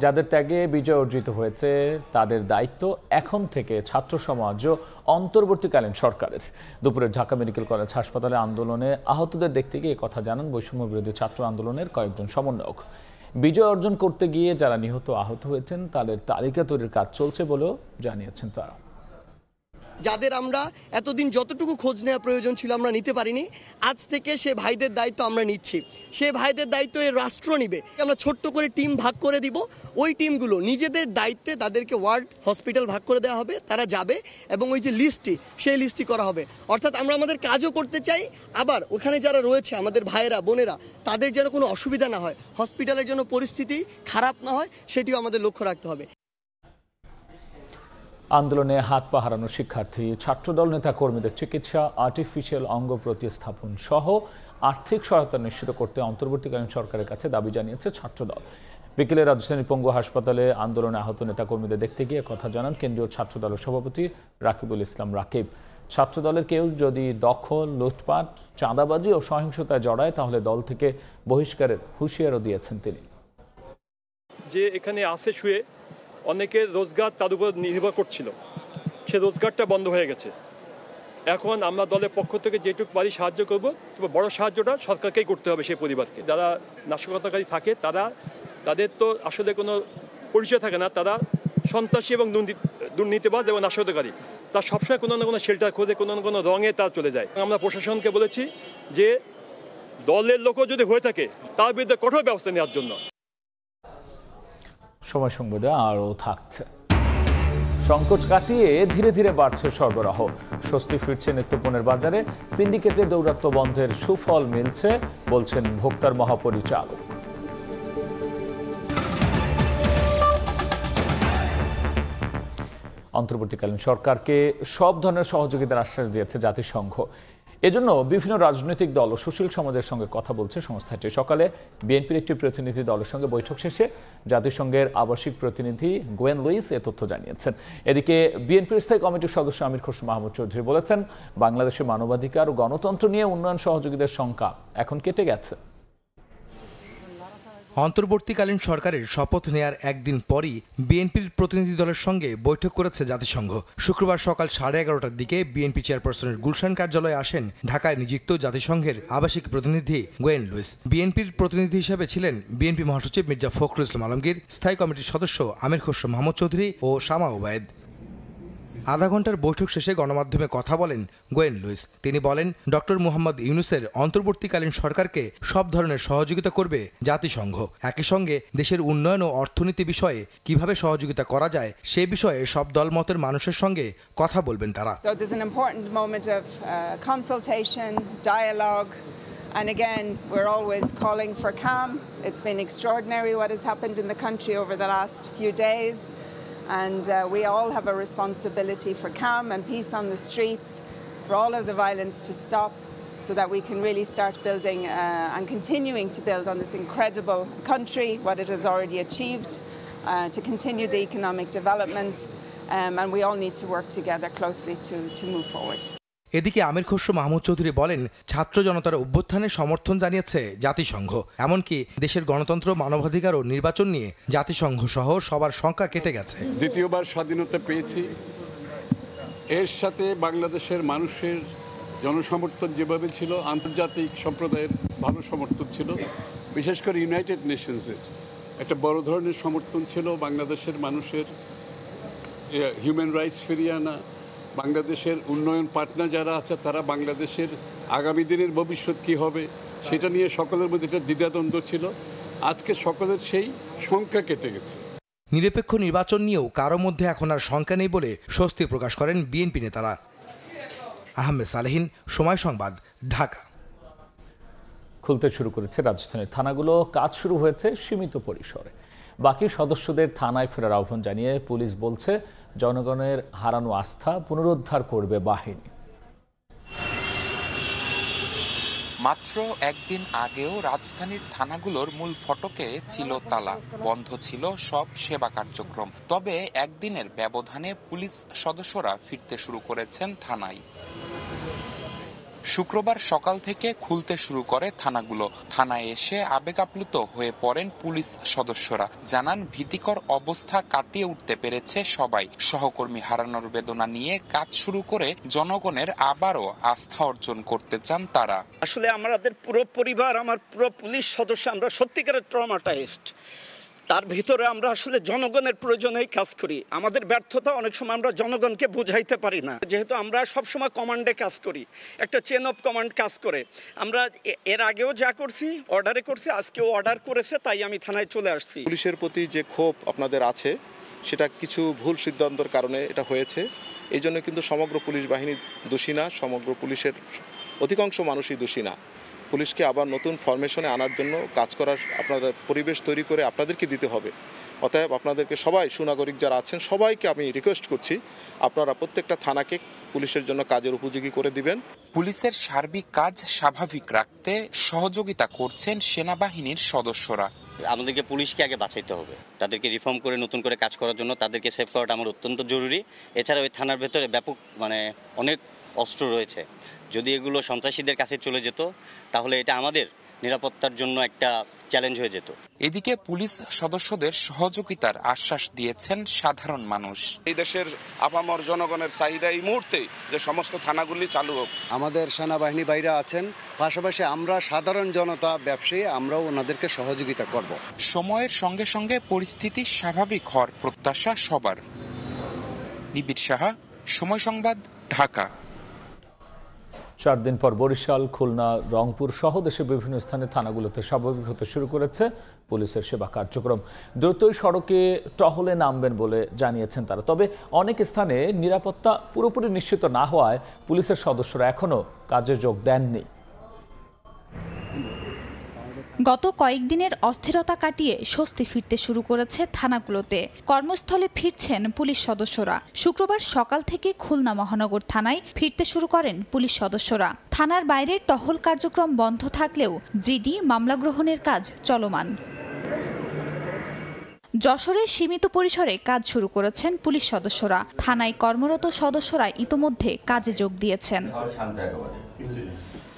যাদের ত্যাগে বিজয় অর্জিত হয়েছে তাদের দায়িত্ব এখন থেকে ছাত্র সমাজ ও অন্তর্বর্তীকালীন সরকারের। দুপুরে ঢাকা মেডিকেল কলেজ হাসপাতালে আন্দোলনে আহতদের দেখতে গিয়ে কথা জানান বৈষম্য বিরোধী ছাত্র আন্দোলনের কয়েকজন সমন্বয়ক। বিজয় অর্জন করতে গিয়ে যারা নিহত আহত হয়েছেন তাদের তালিকা তৈরির কাজ চলছে বলেও জানিয়েছেন তারা। যাদের আমরা এতদিন যতটুকু খোঁজ নেওয়া প্রয়োজন ছিল আমরা নিতে পারিনি, আজ থেকে সে ভাইদের দায়িত্ব আমরা নিচ্ছি। সে ভাইদের দায়িত্ব এই রাষ্ট্র নিবে। আমরা ছোট্ট করে টিম ভাগ করে দিব, ওই টিমগুলো নিজেদের দায়িত্বে তাদেরকে ওয়ার্ড হসপিটাল ভাগ করে দেওয়া হবে, তারা যাবে এবং ওই যে লিস্টটি সেই লিস্টটি করা হবে। অর্থাৎ আমরা আমাদের কাজও করতে চাই, আবার ওখানে যারা রয়েছে আমাদের ভাইয়েরা বোনেরা তাদের যেন কোনো অসুবিধা না হয়, হসপিটালের জন্য পরিস্থিতি খারাপ না হয় সেটিও আমাদের লক্ষ্য রাখতে হবে। আন্দোলনে হাত পা হারানো শিক্ষার্থী, ছাত্রদল নেতা কর্মীদের চিকিৎসা, আর্টিফিশিয়াল অঙ্গ প্রতিস্থাপন সহ আর্থিক সহায়তা নিশ্চিত করতে অন্তর্বর্তীকালীন সরকারের কাছে দাবি জানিয়েছে ছাত্রদল। বিকেলে রাজধানীর পঙ্গু হাসপাতালে আন্দোলনে আহত নেতা কর্মীদের দেখতে গিয়ে কথা জানান কেন্দ্রীয় ছাত্রদলের সভাপতি রাকিবুল ইসলাম রাকিব। ছাত্রদলের কেউ যদি দখল, লুটপাট, চাঁদাবাজি ও সহিংসতায় জড়ায় তাহলে দল থেকে বহিষ্কারের হুঁশিয়ারও দিয়েছেন তিনি। যে এখানে আসে শুয়ে অনেকের রোজগার তার উপর নির্ভর করছিল, সে রোজগারটা বন্ধ হয়ে গেছে। এখন আমরা দলের পক্ষ থেকে যেটুকু পারি সাহায্য করব, তবে বড় সাহায্যটা সরকারকেই করতে হবে সেই পরিবারকে। যারা নাশকতাকারী থাকে তাদের তো আসলে কোনো পরিচয় থাকে না, তারা সন্ত্রাসী এবং দুর্নীতিবাজ এবং নাশকতাকারী। তার সবসময় কোনো না কোনো শেল্টার খোঁজে, কোনো না কোনো রঙে তারা চলে যায়। আমরা প্রশাসনকে বলেছি যে দলের লোকও যদি হয়ে থাকে তার বিরুদ্ধে কঠোর ব্যবস্থা নেওয়ার জন্য। সময় সংবাদে আরও থাকছে। সংকট কাটিয়ে ধীরে ধীরে বাড়ছে সরবরাহ, স্বস্তি ফিরছে নিত্যপণ্যের বাজারে, সিন্ডিকেটের দৌরাত্ম্য বন্ধের সুফল মিলছে বলছেন ভোক্তার মহাপরিচালক। অন্তর্বর্তীকালীন সরকারকে সব ধরনের সহযোগিতার আশ্বাস দিয়েছে জাতিসংঘ। এজন্য বিভিন্ন রাজনৈতিক দল ও সুশীল সমাজের সঙ্গে কথা বলছে সংস্থাটি। সকালে বিএনপির একটি প্রতিনিধি দলের সঙ্গে বৈঠক শেষে জাতিসংঘের আবাসিক প্রতিনিধি গোয়েন লুইস এ তথ্য জানিয়েছেন। এদিকে বিএনপির স্থায়ী কমিটির সদস্য আমির খসরু মাহমুদ চৌধুরী বলেছেন, বাংলাদেশের মানবাধিকার ও গণতন্ত্র নিয়ে উন্নয়ন সহযোগীদের সংখ্যা এখন কেটে গেছে। অন্তর্বর্তীকালীন সরকারের শপথ নেয়ার একদিন পরই বিএনপির প্রতিনিধি দলের সঙ্গে বৈঠক করেছে জাতিসংঘ। শুক্রবার সকাল 11:30টার দিকে বিএনপি চেয়ারপারসনের গুলশান কার্যালয়ে আসেন ঢাকায় নিযুক্ত জাতিসংঘের আবাসিক প্রতিনিধি গোয়েন লুইস। বিএনপির প্রতিনিধি হিসেবে ছিলেন বিএনপি মহাসচিব মির্জা ফখরুল ইসলাম আলমগীর, স্থায়ী কমিটির সদস্য আমির খসরু মাহমুদ চৌধুরী ও শামা ওবায়েদ। আধা ঘন্টার বৈঠক শেষে গণমাধ্যমে কথা বলেন গোয়েন লুইস। তিনি বলেন, ডক্টর মোহাম্মদ ইউনূসের অন্তর্বর্তীকালীন সরকারকে সব ধরনের সহযোগিতা করবে জাতিসংঘ। একই সঙ্গে দেশের উন্নয়ন ও অর্থনীতি বিষয়ে কিভাবে সহযোগিতা করা যায় সে বিষয়ে সব দলমতের মানুষের সঙ্গে কথা বলবেন তারা। So there's an important moment of consultation, dialogue, and again we're always calling for calm. It's been extraordinary what has happened in the country over the last few days. And we all have a responsibility for calm and peace on the streets, for all of the violence to stop, so that we can really start building and continuing to build on this incredible country, what it has already achieved, to continue the economic development, and we all need to work together closely to move forward. এদিকে আমির খসরু মাহমুদ চৌধুরী বলেন, ছাত্র জনতার অভ্যুত্থানে সমর্থন জানিয়েছে জাতিসংঘ। এমনকি দেশের গণতন্ত্র, মানবাধিকার ও নির্বাচন নিয়ে জাতিসংঘ সহ সবার সংখ্যা কেটে গেছে। দ্বিতীয়বার স্বাধীনতা পেয়েছি, এর সাথে বাংলাদেশের মানুষের জনসমর্থন যেভাবে ছিল, আন্তর্জাতিক সম্প্রদায়ের ভালো সমর্থন ছিল, বিশেষ করে ইউনাইটেড নেশনসের একটা বড় ধরনের সমর্থন ছিল। বাংলাদেশের মানুষের হিউম্যান রাইটস ফিরিয়ে আনা, বাংলাদেশের উন্নয়ন পার্টনার যারা আছে তারা বাংলাদেশের আগামী দিনের ভবিষ্যৎ কী হবে সেটা নিয়ে সকলের মধ্যে একটা দ্বিধাদ্বন্দ্ব ছিল। আজকে সকলের সেই সংখ্যা কেটে গেছে। নিরপেক্ষ নির্বাচন নিয়েও কারো মধ্যে এখন আর শঙ্কা নেই বলে স্বস্তি প্রকাশ করেন বিএনপি নেতারা। আহমেদ সালেহীন, সময় সংবাদ, ঢাকা। খুলতে শুরু করেছে রাজধানীর থানাগুলো। কাজ শুরু হয়েছে সীমিত পরিসরে। বাকি সদস্যদের থানায় ফেরার আহ্বান জানিয়ে পুলিশ বলছে, জনগণের হারানো আস্থা পুনরুদ্ধার করবে বাহিনী। মাত্র একদিন আগেও রাজধানীর থানাগুলোর মূল ফটকে ছিল তালা, বন্ধ ছিল সব সেবা কার্যক্রম। তবে একদিনের ব্যবধানে পুলিশ সদস্যরা ফিরতে শুরু করেছেন থানায়। শুক্রবার সকাল থেকে খুলতে শুরু করে থানাগুলো। থানায় এসে আবেগ আপ্লুত হয়ে পড়েন পুলিশ সদস্যরা। জানান ভীতিকর অবস্থা কাটিয়ে উঠতে পেরেছে সবাই। সহকর্মী হারানোর বেদনা নিয়ে কাজ শুরু করে জনগণের আবারও আস্থা অর্জন করতে চান তারা। আসলে আমাদের পুরো পরিবার, আমার পুরো পুলিশ সদস্য, আমরা সত্যিকারের ট্রমাটাইজড। তার ভিতরে আমরা আসলে জনগণের প্রয়োজনেই কাজ করি। আমাদের ব্যর্থতা অনেক সময় আমরা জনগণকে বুঝাইতে পারি না, যেহেতু আমরা সবসময় কমান্ডে কাজ করি, একটা চেন অফ কমান্ড কাজ করে। আমরা এর আগেও যা করছি অর্ডারে করছি, আজকেও অর্ডার করেছে, তাই আমি থানায় চলে আসছি। পুলিশের প্রতি যে ক্ষোভ আপনাদের আছে সেটা কিছু ভুল সিদ্ধান্তের কারণে এটা হয়েছে। এই জন্য কিন্তু সমগ্র পুলিশ বাহিনী দোষী না, সমগ্র পুলিশের অধিকাংশ মানুষই দোষী না। পুলিশকে আবার নতুন ফরমেশনে আনার জন্য কাজ করার আপনাদের পরিবেশ তৈরি করে আপনাদেরকে দিতে হবে। অতএব আপনাদেরকে সবাই, সুনাগরিক যারা আছেন সবাইকে আমি রিকোয়েস্ট করছি, আপনারা প্রত্যেকটা থানাকে পুলিশের জন্য কাজের উপযোগী করে দিবেন। পুলিশের সার্বিক কাজ স্বাভাবিক রাখতে সহযোগিতা করছেন সেনাবাহিনীর সদস্যরা। আমাদেরকে পুলিশকে আগে বাঁচাইতে হবে, তাদেরকে রিফর্ম করে নতুন করে কাজ করার জন্য তাদেরকে সেভ করাটা আমার অত্যন্ত জরুরি। এছাড়া ওই থানার ভেতরে ব্যাপক অনেক অস্ত্র রয়েছে। যদি এগুলো সন্ত্রাসীদের কাছে চলে যেত তাহলে এটা আমাদের নিরাপত্তার জন্য একটা চ্যালেঞ্জ হয়ে যেত। এদিকে পুলিশ সদস্যদের সহযোগিতার আশ্বাস দিয়েছেন সাধারণ মানুষ। এই দেশের আপামর জনগণের চাহিদা এই মুহূর্তে যে সমস্ত থানাগুলি চালু হোক। আমাদের সেনাবাহিনী বাইরে আছেন, পাশাপাশি আমরা সাধারণ জনতা, ব্যবসায়ী, আমরাও ওনাদেরকে সহযোগিতা করব। সময়ের সঙ্গে সঙ্গে পরিস্থিতি স্বাভাবিক হওয়ার প্রত্যাশা সবার। নিবিড় সাহা, সময় সংবাদ, ঢাকা। 4 দিন পর বরিশাল, খুলনা, রংপুর সহ দেশের বিভিন্ন স্থানে থানাগুলোতে স্বাভাবিক হতে শুরু করেছে পুলিশের সেবা কার্যক্রম। দ্রুতই সড়কে টহলে নামবেন বলে জানিয়েছেন তারা। তবে অনেক স্থানে নিরাপত্তা পুরোপুরি নিশ্চিত না হওয়ায় পুলিশের সদস্যরা এখনও কাজে যোগ দেননি। গত কয়েকদিনের অস্থিরতা কাটিয়ে স্বস্তি ফিরতে শুরু করেছে থানাগুলোতে। কর্মস্থলে ফিরছেন পুলিশ সদস্যরা। শুক্রবার সকাল থেকে খুলনা মহানগর থানায় ফিরতে শুরু করেন পুলিশ সদস্যরা। থানার বাইরে টহল কার্যক্রম বন্ধ থাকলেও জিডি মামলা গ্রহণের কাজ চলমান। যশোরে সীমিত পরিসরে কাজ শুরু করেছেন পুলিশ সদস্যরা। থানায় কর্মরত সদস্যরা ইতোমধ্যে কাজে যোগ দিয়েছেন।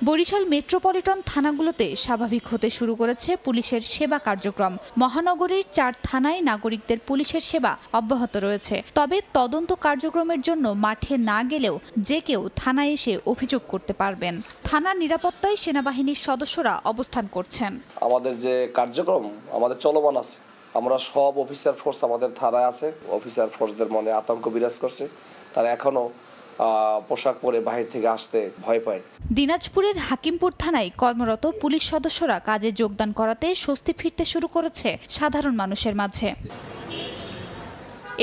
বরিশাল মেট্রোপলিটন থানাগুলোতে স্বাভাবিক হতে শুরু করেছে পুলিশের সেবা কার্যক্রম। মহানগরীর 4 থানায় নাগরিকদের পুলিশের সেবা অব্যাহত রয়েছে। তবে তদন্ত কার্যক্রমের জন্য মাঠে না গেলেও যে কেউ থানায় এসে অভিযোগ করতে পারবেন। থানার নিরাপত্তায় সেনাবাহিনীর সদস্যরা অবস্থান করছেন। আমাদের যে কার্যক্রম আমাদের চলমান আছে, আমরা সব অফিসার ফোর্স আমাদের থানায় আছে। অফিসার ফোর্সদের মনে আতঙ্ক বিরাজ করছে, তারা এখনো পোশাক পরে বাহির থেকে আসতে ভয় পায়। দিনাজপুরের হাকিমপুর থানায় কর্মরত পুলিশ সদস্যরা কাজে যোগদান করাতে স্বস্তি ফিরতে শুরু করেছে সাধারণ মানুষের মাঝে।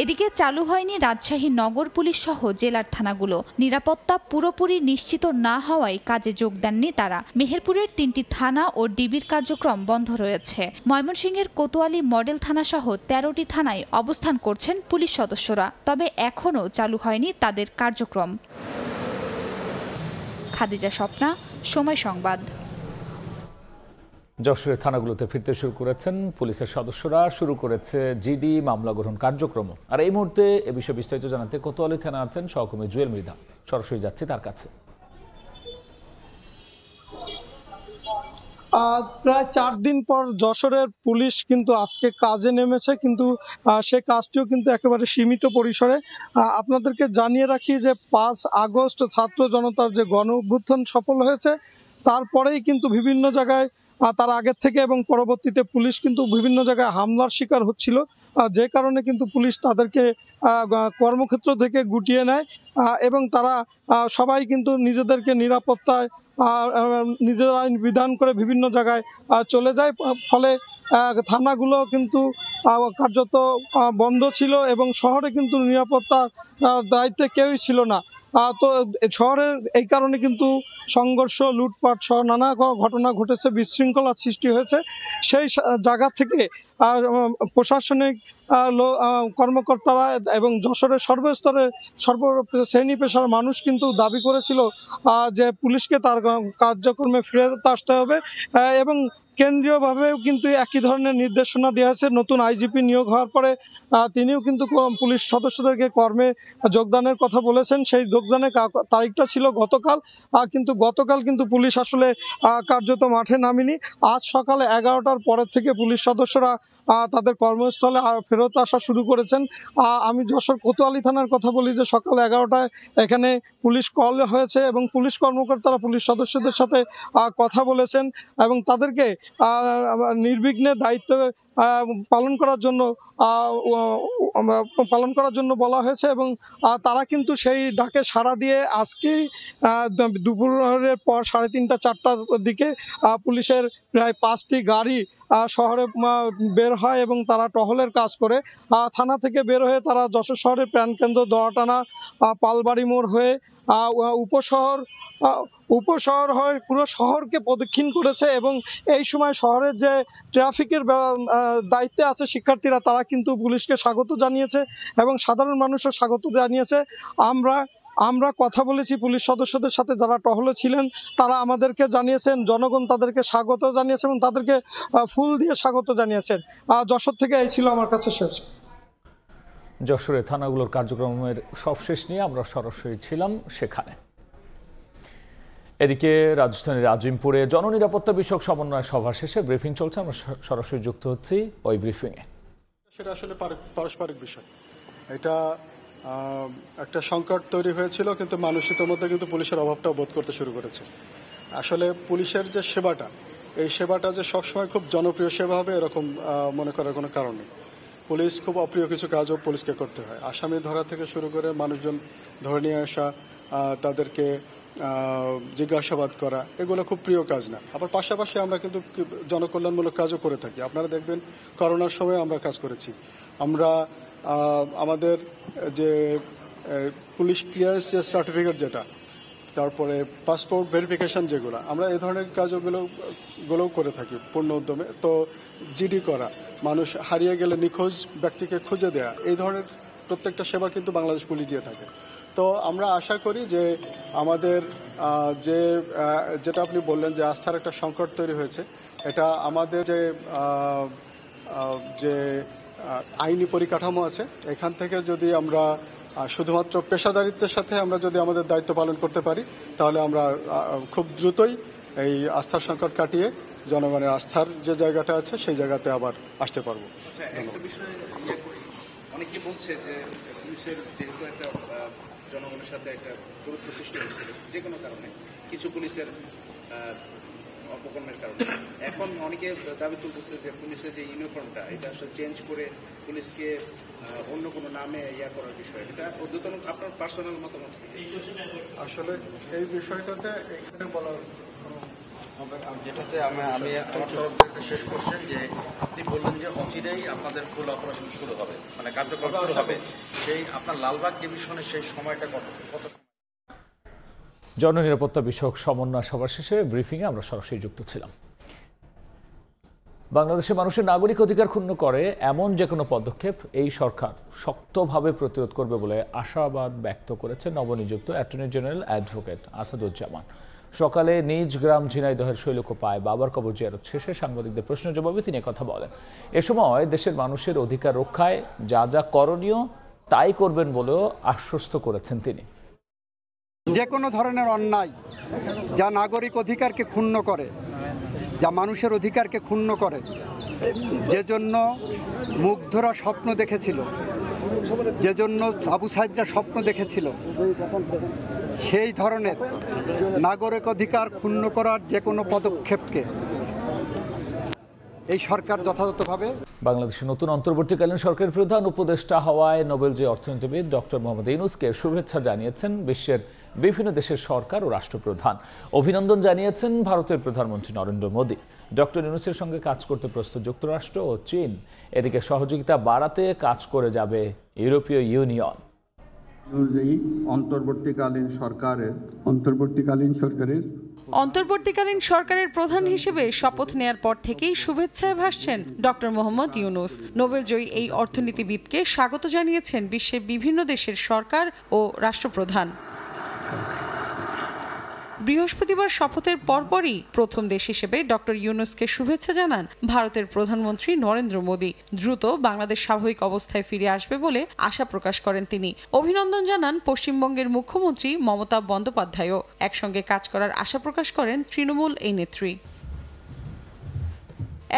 এদিকে চালু হয়নি রাজশাহী নগর পুলিশ সহ জেলার থানাগুলো। নিরাপত্তা পুরোপুরি নিশ্চিত না হওয়ায় কাজে যোগ দেননি তারা। মেহেরপুরের 3টি থানা ও ডিবির কার্যক্রম বন্ধ রয়েছে। ময়মনসিংহের কোতোয়ালি মডেল থানা সহ 13টি থানায় অবস্থান করছেন পুলিশ সদস্যরা। তবে এখনও চালু হয়নি তাদের কার্যক্রম। খাদিজা স্বপ্না, সময় সংবাদ। যশোরের থানাগুলোতে ফিরতে শুরু করেছেন পুলিশের সদস্যরা, শুরু করেছে জিডি মামলা গ্রহণ কার্যক্রম। আর এই মুহূর্তে এ বিষয়ে বিস্তারিত জানাতে কোতোয়ালি থানা আছেন সহকর্মী জুয়েল মৃধা। সরাসরি যাচ্ছি তার কাছে। প্রায় 4 দিন পর যশোরের পুলিশ কিন্তু আজকে কাজে নেমেছে, কিন্তু সে কাজটিও কিন্তু একেবারে সীমিত পরিসরে। আপনাদেরকে জানিয়ে রাখি যে 5 আগস্ট ছাত্র জনতার যে গণ অভ্যুত্থান সফল হয়েছে, তারপরেই কিন্তু বিভিন্ন জায়গায় তার আগের থেকে এবং পরবর্তীতে পুলিশ কিন্তু বিভিন্ন জায়গায় হামলার শিকার হচ্ছিল, যে কারণে কিন্তু পুলিশ তাদেরকে কর্মক্ষেত্র থেকে গুটিয়ে নেয় এবং তারা সবাই কিন্তু নিজেদেরকে নিরাপত্তায় নিজেরা বিধান করে বিভিন্ন জায়গায় চলে যায়। ফলে থানাগুলো কিন্তু কার্যত বন্ধ ছিল এবং শহরে কিন্তু নিরাপত্তার দায়িত্বে কেউই ছিল না। তো শহরে এই কারণে কিন্তু সংঘর্ষ, লুটপাট সহ নানা ঘটনা ঘটেছে, বিশৃঙ্খলার সৃষ্টি হয়েছে। সেই জায়গা থেকে প্রশাসনিক কর্মকর্তারা এবং যশোরের সর্বস্তরের শ্রেণী পেশার মানুষ কিন্তু দাবি করেছিল যে পুলিশকে তার কার্যক্রমে ফিরে আসতে হবে এবং কেন্দ্রীয়ভাবেও কিন্তু একই ধরনের নির্দেশনা দেওয়া হয়েছে। নতুন আইজিপি নিয়োগ হওয়ার পরে তিনিও কিন্তু পুলিশ সদস্যদেরকে কর্মে যোগদানের কথা বলেছেন। সেই যোগদানের তারিখটা ছিল গতকাল, কিন্তু গতকাল কিন্তু পুলিশ আসলে কার্যত মাঠে নামেনি। আজ সকালে 11টার পরের থেকে পুলিশ সদস্যরা তাদের কর্মস্থলে ফেরত আসা শুরু করেছেন। আমি যশোর কোতোয়ালি থানার কথা বলি যে সকাল 11টায় এখানে পুলিশ কল হয়েছে এবং পুলিশ কর্মকর্তারা পুলিশ সদস্যদের সাথে কথা বলেছেন এবং তাদেরকে নির্বিঘ্নে দায়িত্ব পালন করার জন্য বলা হয়েছে এবং তারা কিন্তু সেই ডাকে সাড়া দিয়ে আজকেই দুপুরের পর 3:30 4টার দিকে পুলিশের প্রায় 5টি গাড়ি শহরে বের হয় এবং তারা টহলের কাজ করে। থানা থেকে বের হয়ে তারা যশোর শহরের প্রাণকেন্দ্র দোয়াটানা পালবাড়ি মোড় হয়ে উপশহর হয়ে পুরো শহরকে প্রদক্ষিণ করেছে এবং এই সময় শহরের যে ট্রাফিকের দায়িত্বে আছে শিক্ষার্থীরা, তারা কিন্তু পুলিশকে স্বাগত জানিয়েছে এবং সাধারণ মানুষও স্বাগত জানিয়েছে। আমরা কথা বলেছি পুলিশ সদস্যদের সাথে যারা টহলে ছিলেন, তারা আমাদেরকে জানিয়েছেন জনগণ তাদেরকে স্বাগত জানিয়েছে এবং তাদেরকে ফুল দিয়ে স্বাগত জানিয়েছেন। যশোর থেকে এই ছিল আমার কাছে শেষ। যশোরের থানাগুলোর কার্যক্রমের সবশেষ নিয়ে আমরা সরাসরি ছিলাম সেখানে। এদিকে রাজধানীর আজিমপুরে জননিরাপত্তা বিষয়ক সমন্বয় সভা শেষে ব্রিফিং চলছে। আমরা সরাসরি যুক্ত হচ্ছি ওই ব্রিফিংয়ে। সেটা আসলে পারস্পরিক বিষয়। এটা একটা সংকট তৈরি হয়েছিল, কিন্তু মানুষের মধ্যে কিন্তু পুলিশের অভাবটাও বোধ করতে শুরু করেছে। আসলে পুলিশের যে সেবাটা, এই সেবাটা যে সবসময় খুব জনপ্রিয় সেবা হবে এরকম মনে করার কোনো কারণ নেই। পুলিশ খুব অপ্রিয় কিছু কাজও পুলিশকে করতে হয়। আসামি ধরা থেকে শুরু করে মানুষজন ধরে নিয়ে আসা, তাদেরকে জিজ্ঞাসাবাদ করা, এগুলো খুব প্রিয় কাজ না। আবার পাশাপাশি আমরা কিন্তু জনকল্যাণমূলক কাজও করে থাকি। আপনারা দেখবেন করোনার সময় আমরা কাজ করেছি। আমরা আমাদের যে পুলিশ ক্লিয়ারেন্স যে সার্টিফিকেট যেটা, তারপরে পাসপোর্ট ভেরিফিকেশন যেগুলো, আমরা এই ধরনের কাজগুলোও করে থাকি পূর্ণ উদ্যমে। তো জিডি করা, মানুষ হারিয়ে গেলে নিখোঁজ ব্যক্তিকে খুঁজে দেয়া, এই ধরনের প্রত্যেকটা সেবা কিন্তু বাংলাদেশ পুলিশ দিয়ে থাকে। তো আমরা আশা করি যে আমাদের যেটা আপনি বললেন যে আস্থার একটা সংকট তৈরি হয়েছে, এটা আমাদের যে আইনি পরিকাঠামো আছে এখান থেকে যদি আমরা শুধুমাত্র পেশাদারিত্বের সাথে আমরা যদি আমাদের দায়িত্ব পালন করতে পারি, তাহলে আমরা খুব দ্রুতই এই আস্থার সংকট কাটিয়ে জনগণের আস্থার যে জায়গাটা আছে সেই জায়গাতে আবার আসতে পারবো। অনেকে বলছে যে পুলিশের যেহেতু একটা জনগণের সাথে একটা দূরত্ব সৃষ্টি হয়েছিল যে কোনো কারণে, কিছু পুলিশের অপকর্মের কারণে, এখন অনেকে দাবি তুলতেছে যে পুলিশের যে ইউনিফর্মটা এটা আসলে চেঞ্জ করে পুলিশকে অন্য কোনো নামে করার বিষয়, এটা অদ্যতন আপনার পার্সোনাল মতামত? আসলে এই বিষয়টাতে এখানে বলার যেটাতে আমি আমার তরফ থেকে শেষ করছেন যে আপনি বললেন যে অচিরেই আপনাদের ফুল অপারেশন শুরু হবে, মানে কার্যক্রম শুরু হবে, সেই আপনার লালবাগ ডিভিশনের সেই সময়টা কত? জননিরাপত্তা বিষয়ক সমন্বয় সভা শেষে ব্রিফিংয়ে আমরা সরাসরি যুক্ত ছিলাম। বাংলাদেশের মানুষের নাগরিক অধিকার ক্ষুণ্ণ করে এমন যে কোনো পদক্ষেপ এই সরকার শক্তভাবে প্রতিরোধ করবে বলে আশাবাদ ব্যক্ত করেছেন নবনিযুক্ত অ্যাটর্নি জেনারেল অ্যাডভোকেট আসাদুজ্জামান। সকালে নিজ গ্রাম ঝিনাইদহের শৈলকুপায় বাবার কবর জিয়ারত শেষে সাংবাদিকদের প্রশ্নের জবাবে তিনি কথা বলেন। এ সময় দেশের মানুষের অধিকার রক্ষায় যা যা করণীয় তাই করবেন বলেও আশ্বস্ত করেছেন তিনি। যে কোনো ধরনের অন্যায় যা নাগরিক অধিকারকে ক্ষুণ্ণ করে, যা মানুষের অধিকারকে ক্ষুণ্ণ করে, যে জন্য মুগ্ধরা স্বপ্ন দেখেছিল, যে জন্য আবু সাইদরা স্বপ্ন দেখেছিল, সেই ধরনের নাগরিক অধিকার ক্ষুণ্ণ করার যে কোনো পদক্ষেপকে এই সরকার যথাযথভাবে। বাংলাদেশের নতুন অন্তর্বর্তীকালীন সরকারের প্রধান উপদেষ্টা হওয়ায় নোবেলজয়ী অর্থনীতিবিদ ডক্টর মোহাম্মদ ইউনূসকে শুভেচ্ছা জানিয়েছেন বিশ্বের বিভিন্ন দেশের সরকার ও রাষ্ট্রপ্রধান। অভিনন্দন জানিয়েছেন ভারতের প্রধানমন্ত্রী নরেন্দ্র মোদী। ডক্টর ইউনূসের সঙ্গে কাজ করতে প্রস্তুত যুক্তরাষ্ট্র ও চীন। এদিকে সহযোগিতা বাড়াতে কাজ করে যাবে ইউরোপীয় ইউনিয়ন। অন্তর্বর্তীকালীন সরকারের প্রধান হিসেবে শপথ নেয়ার পর থেকেই শুভেচ্ছায় ভাসছেন ডক্টর মোহাম্মদ ইউনূস। নোবেলজয়ী এই অর্থনীতিবিদকে স্বাগত জানিয়েছেন বিশ্বের বিভিন্ন দেশের সরকার ও রাষ্ট্রপ্রধান। বৃহস্পতিবার শপথের পরপরই প্রথম দেশ হিসেবে ডক্টর ইউনূসকে শুভেচ্ছা জানান ভারতের প্রধানমন্ত্রী নরেন্দ্র মোদী। দ্রুত বাংলাদেশ স্বাভাবিক অবস্থায় ফিরে আসবে বলে আশা প্রকাশ করেন তিনি। অভিনন্দন জানান পশ্চিমবঙ্গের মুখ্যমন্ত্রী মমতা বন্দ্যোপাধ্যায়ও। একসঙ্গে কাজ করার আশা প্রকাশ করেন তৃণমূল এই নেত্রী।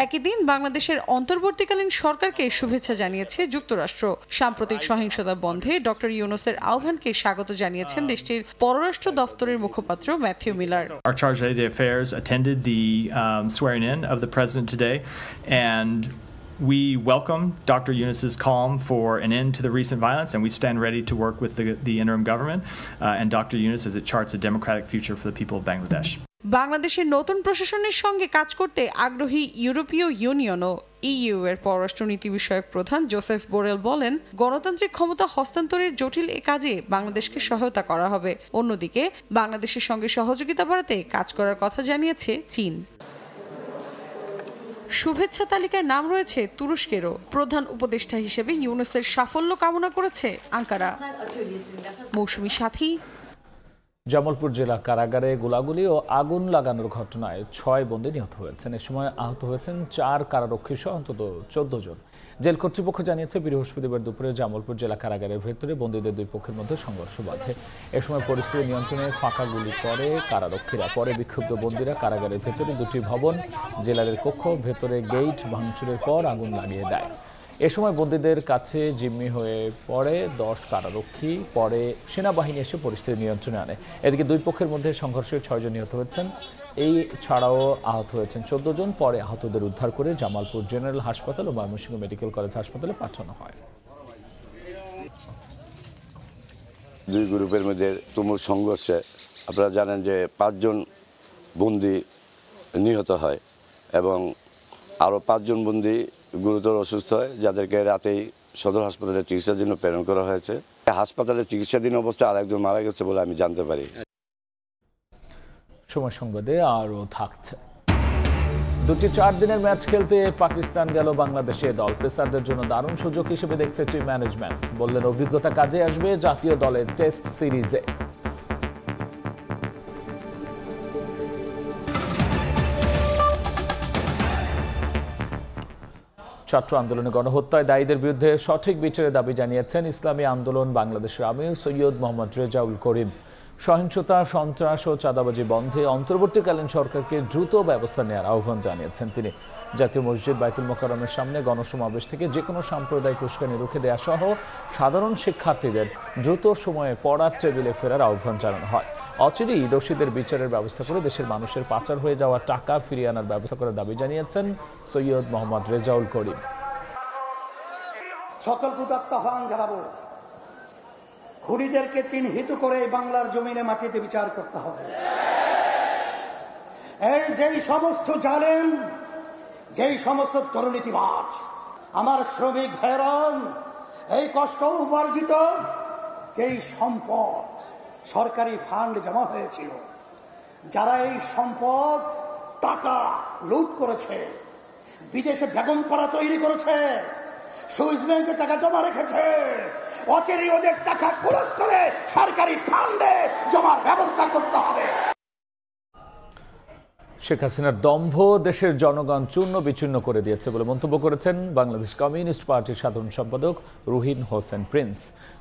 একই দিন বাংলাদেশের অন্তর্বর্তীকালীন সরকারকে শুভেচ্ছা জানিয়েছে যুক্তরাষ্ট্র। সাম্প্রতিক সহিংসতা বন্ধে ডক্টর ইউনূসের আহ্বানকে স্বাগত জানিয়েছেন দেশটির পররাষ্ট্র দফতরের মুখপাত্র Matthew Miller. Our Charge d'Affaires attended the swearing in of the president today, and we welcome Dr. Yunus's call for an end to the recent violence, and we stand ready to work with the interim government and Dr. Yunus as it charts a democratic future for the people of Bangladesh. বাংলাদেশের নতুন প্রশাসনের সঙ্গে কাজ করতে আগ্রহী ইউরোপীয় ইউনিয়নও। EU এর পররাষ্ট্রনীতি বিষয়ক প্রধান জোসেফ বোরেল বলেন, গণতান্ত্রিক ক্ষমতা হস্তান্তরের জটিল এ কাজে বাংলাদেশকে সহায়তা করা হবে। অন্যদিকে বাংলাদেশের সঙ্গে সহযোগিতা বাড়াতে কাজ করার কথা জানিয়েছে চীন। শুভেচ্ছা তালিকায় নাম রয়েছে তুরস্কেরও। প্রধান উপদেষ্টা হিসেবে ইউনূসের সাফল্য কামনা করেছে আঙ্কারা। মৌসুমী সাথী। জামালপুর জেলা কারাগারে গোলাগুলি ও আগুন লাগানোর ঘটনায় 6 বন্দী নিহত হয়েছেন। এ সময় আহত হয়েছেন 4 কারারক্ষী সহ অন্তত 14 জন। জেল কর্তৃপক্ষ জানিয়েছে, বৃহস্পতিবার দুপুরে জামালপুর জেলা কারাগারের ভেতরে বন্দীদের দুই পক্ষের মধ্যে সংঘর্ষ বাধে। এ সময় পরিস্থিতি নিয়ন্ত্রণে ফাঁকা গুলি করে কারারক্ষীরা। পরে বিক্ষুব্ধ বন্দীরা কারাগারের ভেতরে 2টি ভবন, জেলারের কক্ষ, ভেতরে গেট ভাঙচুরের পর আগুন লাগিয়ে দেয়। এ সময় বন্দীদের কাছে জিম্মি হয়ে পড়ে 10 কারারক্ষী। পরে সেনাবাহিনী এসে পরিস্থিতি নিয়ন্ত্রণে আনে। এদিকে দুই পক্ষের মধ্যে সংঘর্ষে 6 জন নিহত হয়েছেন। এই ছাড়াও আহত হয়েছেন 14 জন। পরে আহতদের উদ্ধার করে জামালপুর জেনারেল হাসপাতাল ও ময়মনসিংহ মেডিকেল কলেজ হাসপাতালে পাঠানো হয়। দুই গ্রুপের মধ্যে তুমুল সংঘর্ষে আপনারা জানেন যে 5 জন বন্দী নিহত হয় এবং আরও 5 জন বন্দী গুরুতর অসুস্থ হয়, যাদেরকে রাতেই সদর হাসপাতালে চিকিৎসার জন্য প্রেরণ করা হয়েছে। হাসপাতালে চিকিৎসাধীন অবস্থায় আরেকজন মারা গেছে বলে আমি জানতে পারি। সময় সংবাদে আরও থাকছে। 2টি 4 দিনের ম্যাচ খেলতে পাকিস্তান গেল বাংলাদেশে দল। পেসারদের জন্য দারুণ সুযোগ হিসেবে দেখছে টিম ম্যানেজমেন্ট। বললেন, অভিজ্ঞতা কাজে আসবে জাতীয় দলের টেস্ট সিরিজে। ছাত্র আন্দোলনে গণহত্যায় দায়ীদের বিরুদ্ধে সঠিক বিচারের দাবি জানিয়েছেন ইসলামী আন্দোলন বাংলাদেশের আমির সৈয়দ মোহাম্মদ রেজাউল করিম। সহিংসতা, সন্ত্রাস ও চাঁদাবাজি বন্ধে অন্তর্বর্তীকালীন সরকারকে দ্রুত ব্যবস্থা নেওয়ার আহ্বান জানিয়েছেন তিনি। জাতীয় মসজিদ বাইতুল মোকাররমের সামনে গণসমাবেশ থেকে যে কোনো সাম্প্রদায়িক উস্কানি রুখে দেওয়া সহ সাধারণ শিক্ষার্থীদের দ্রুত সময়ে পড়ার টেবিলে ফেরার আহ্বান জানানো হয়। অচিরেই দোষীদের বিচারের ব্যবস্থা করে দেশের মানুষের পাচার হয়ে যাওয়া টাকা ফিরিয়ে আনার ব্যবস্থা করার দাবি জানিয়েছেন সৈয়দ মোহাম্মদ রেজাউল করিম। সকল কুদত্ত আহ্বান জানাবো, খুনিদেরকে চিহ্নিত করে বাংলার জমিনে মাটিতে বিচার করতে হবে। এই যেই সমস্ত জালেম, যেই সমস্ত দুর্নীতিবাজ, আমার শ্রমিক ভাইরান, এই কষ্ট উপার্জিত যেই সম্পদ সরকারি ফান্ড জমা হয়েছিল, যারা এই সম্পদ টাকা লুট করেছে, বিদেশে বেগমপাড়া তৈরি করেছে, সুইস ব্যাংকে টাকা জমা রেখেছে, অচিরেই ওদের টাকা ক্লোজ করে সরকারি ফান্ডে জমার ব্যবস্থা করতে হবে। শেখ হাসিনার দম্ভ দেশের জনগণ চূর্ণ বিচূর্ণ করে দিয়েছে বলে মন্তব্য করেছেন বাংলাদেশ কমিউনিস্ট পার্টির সাধারণ সম্পাদক রুহিন হোসেন প্রিন্স।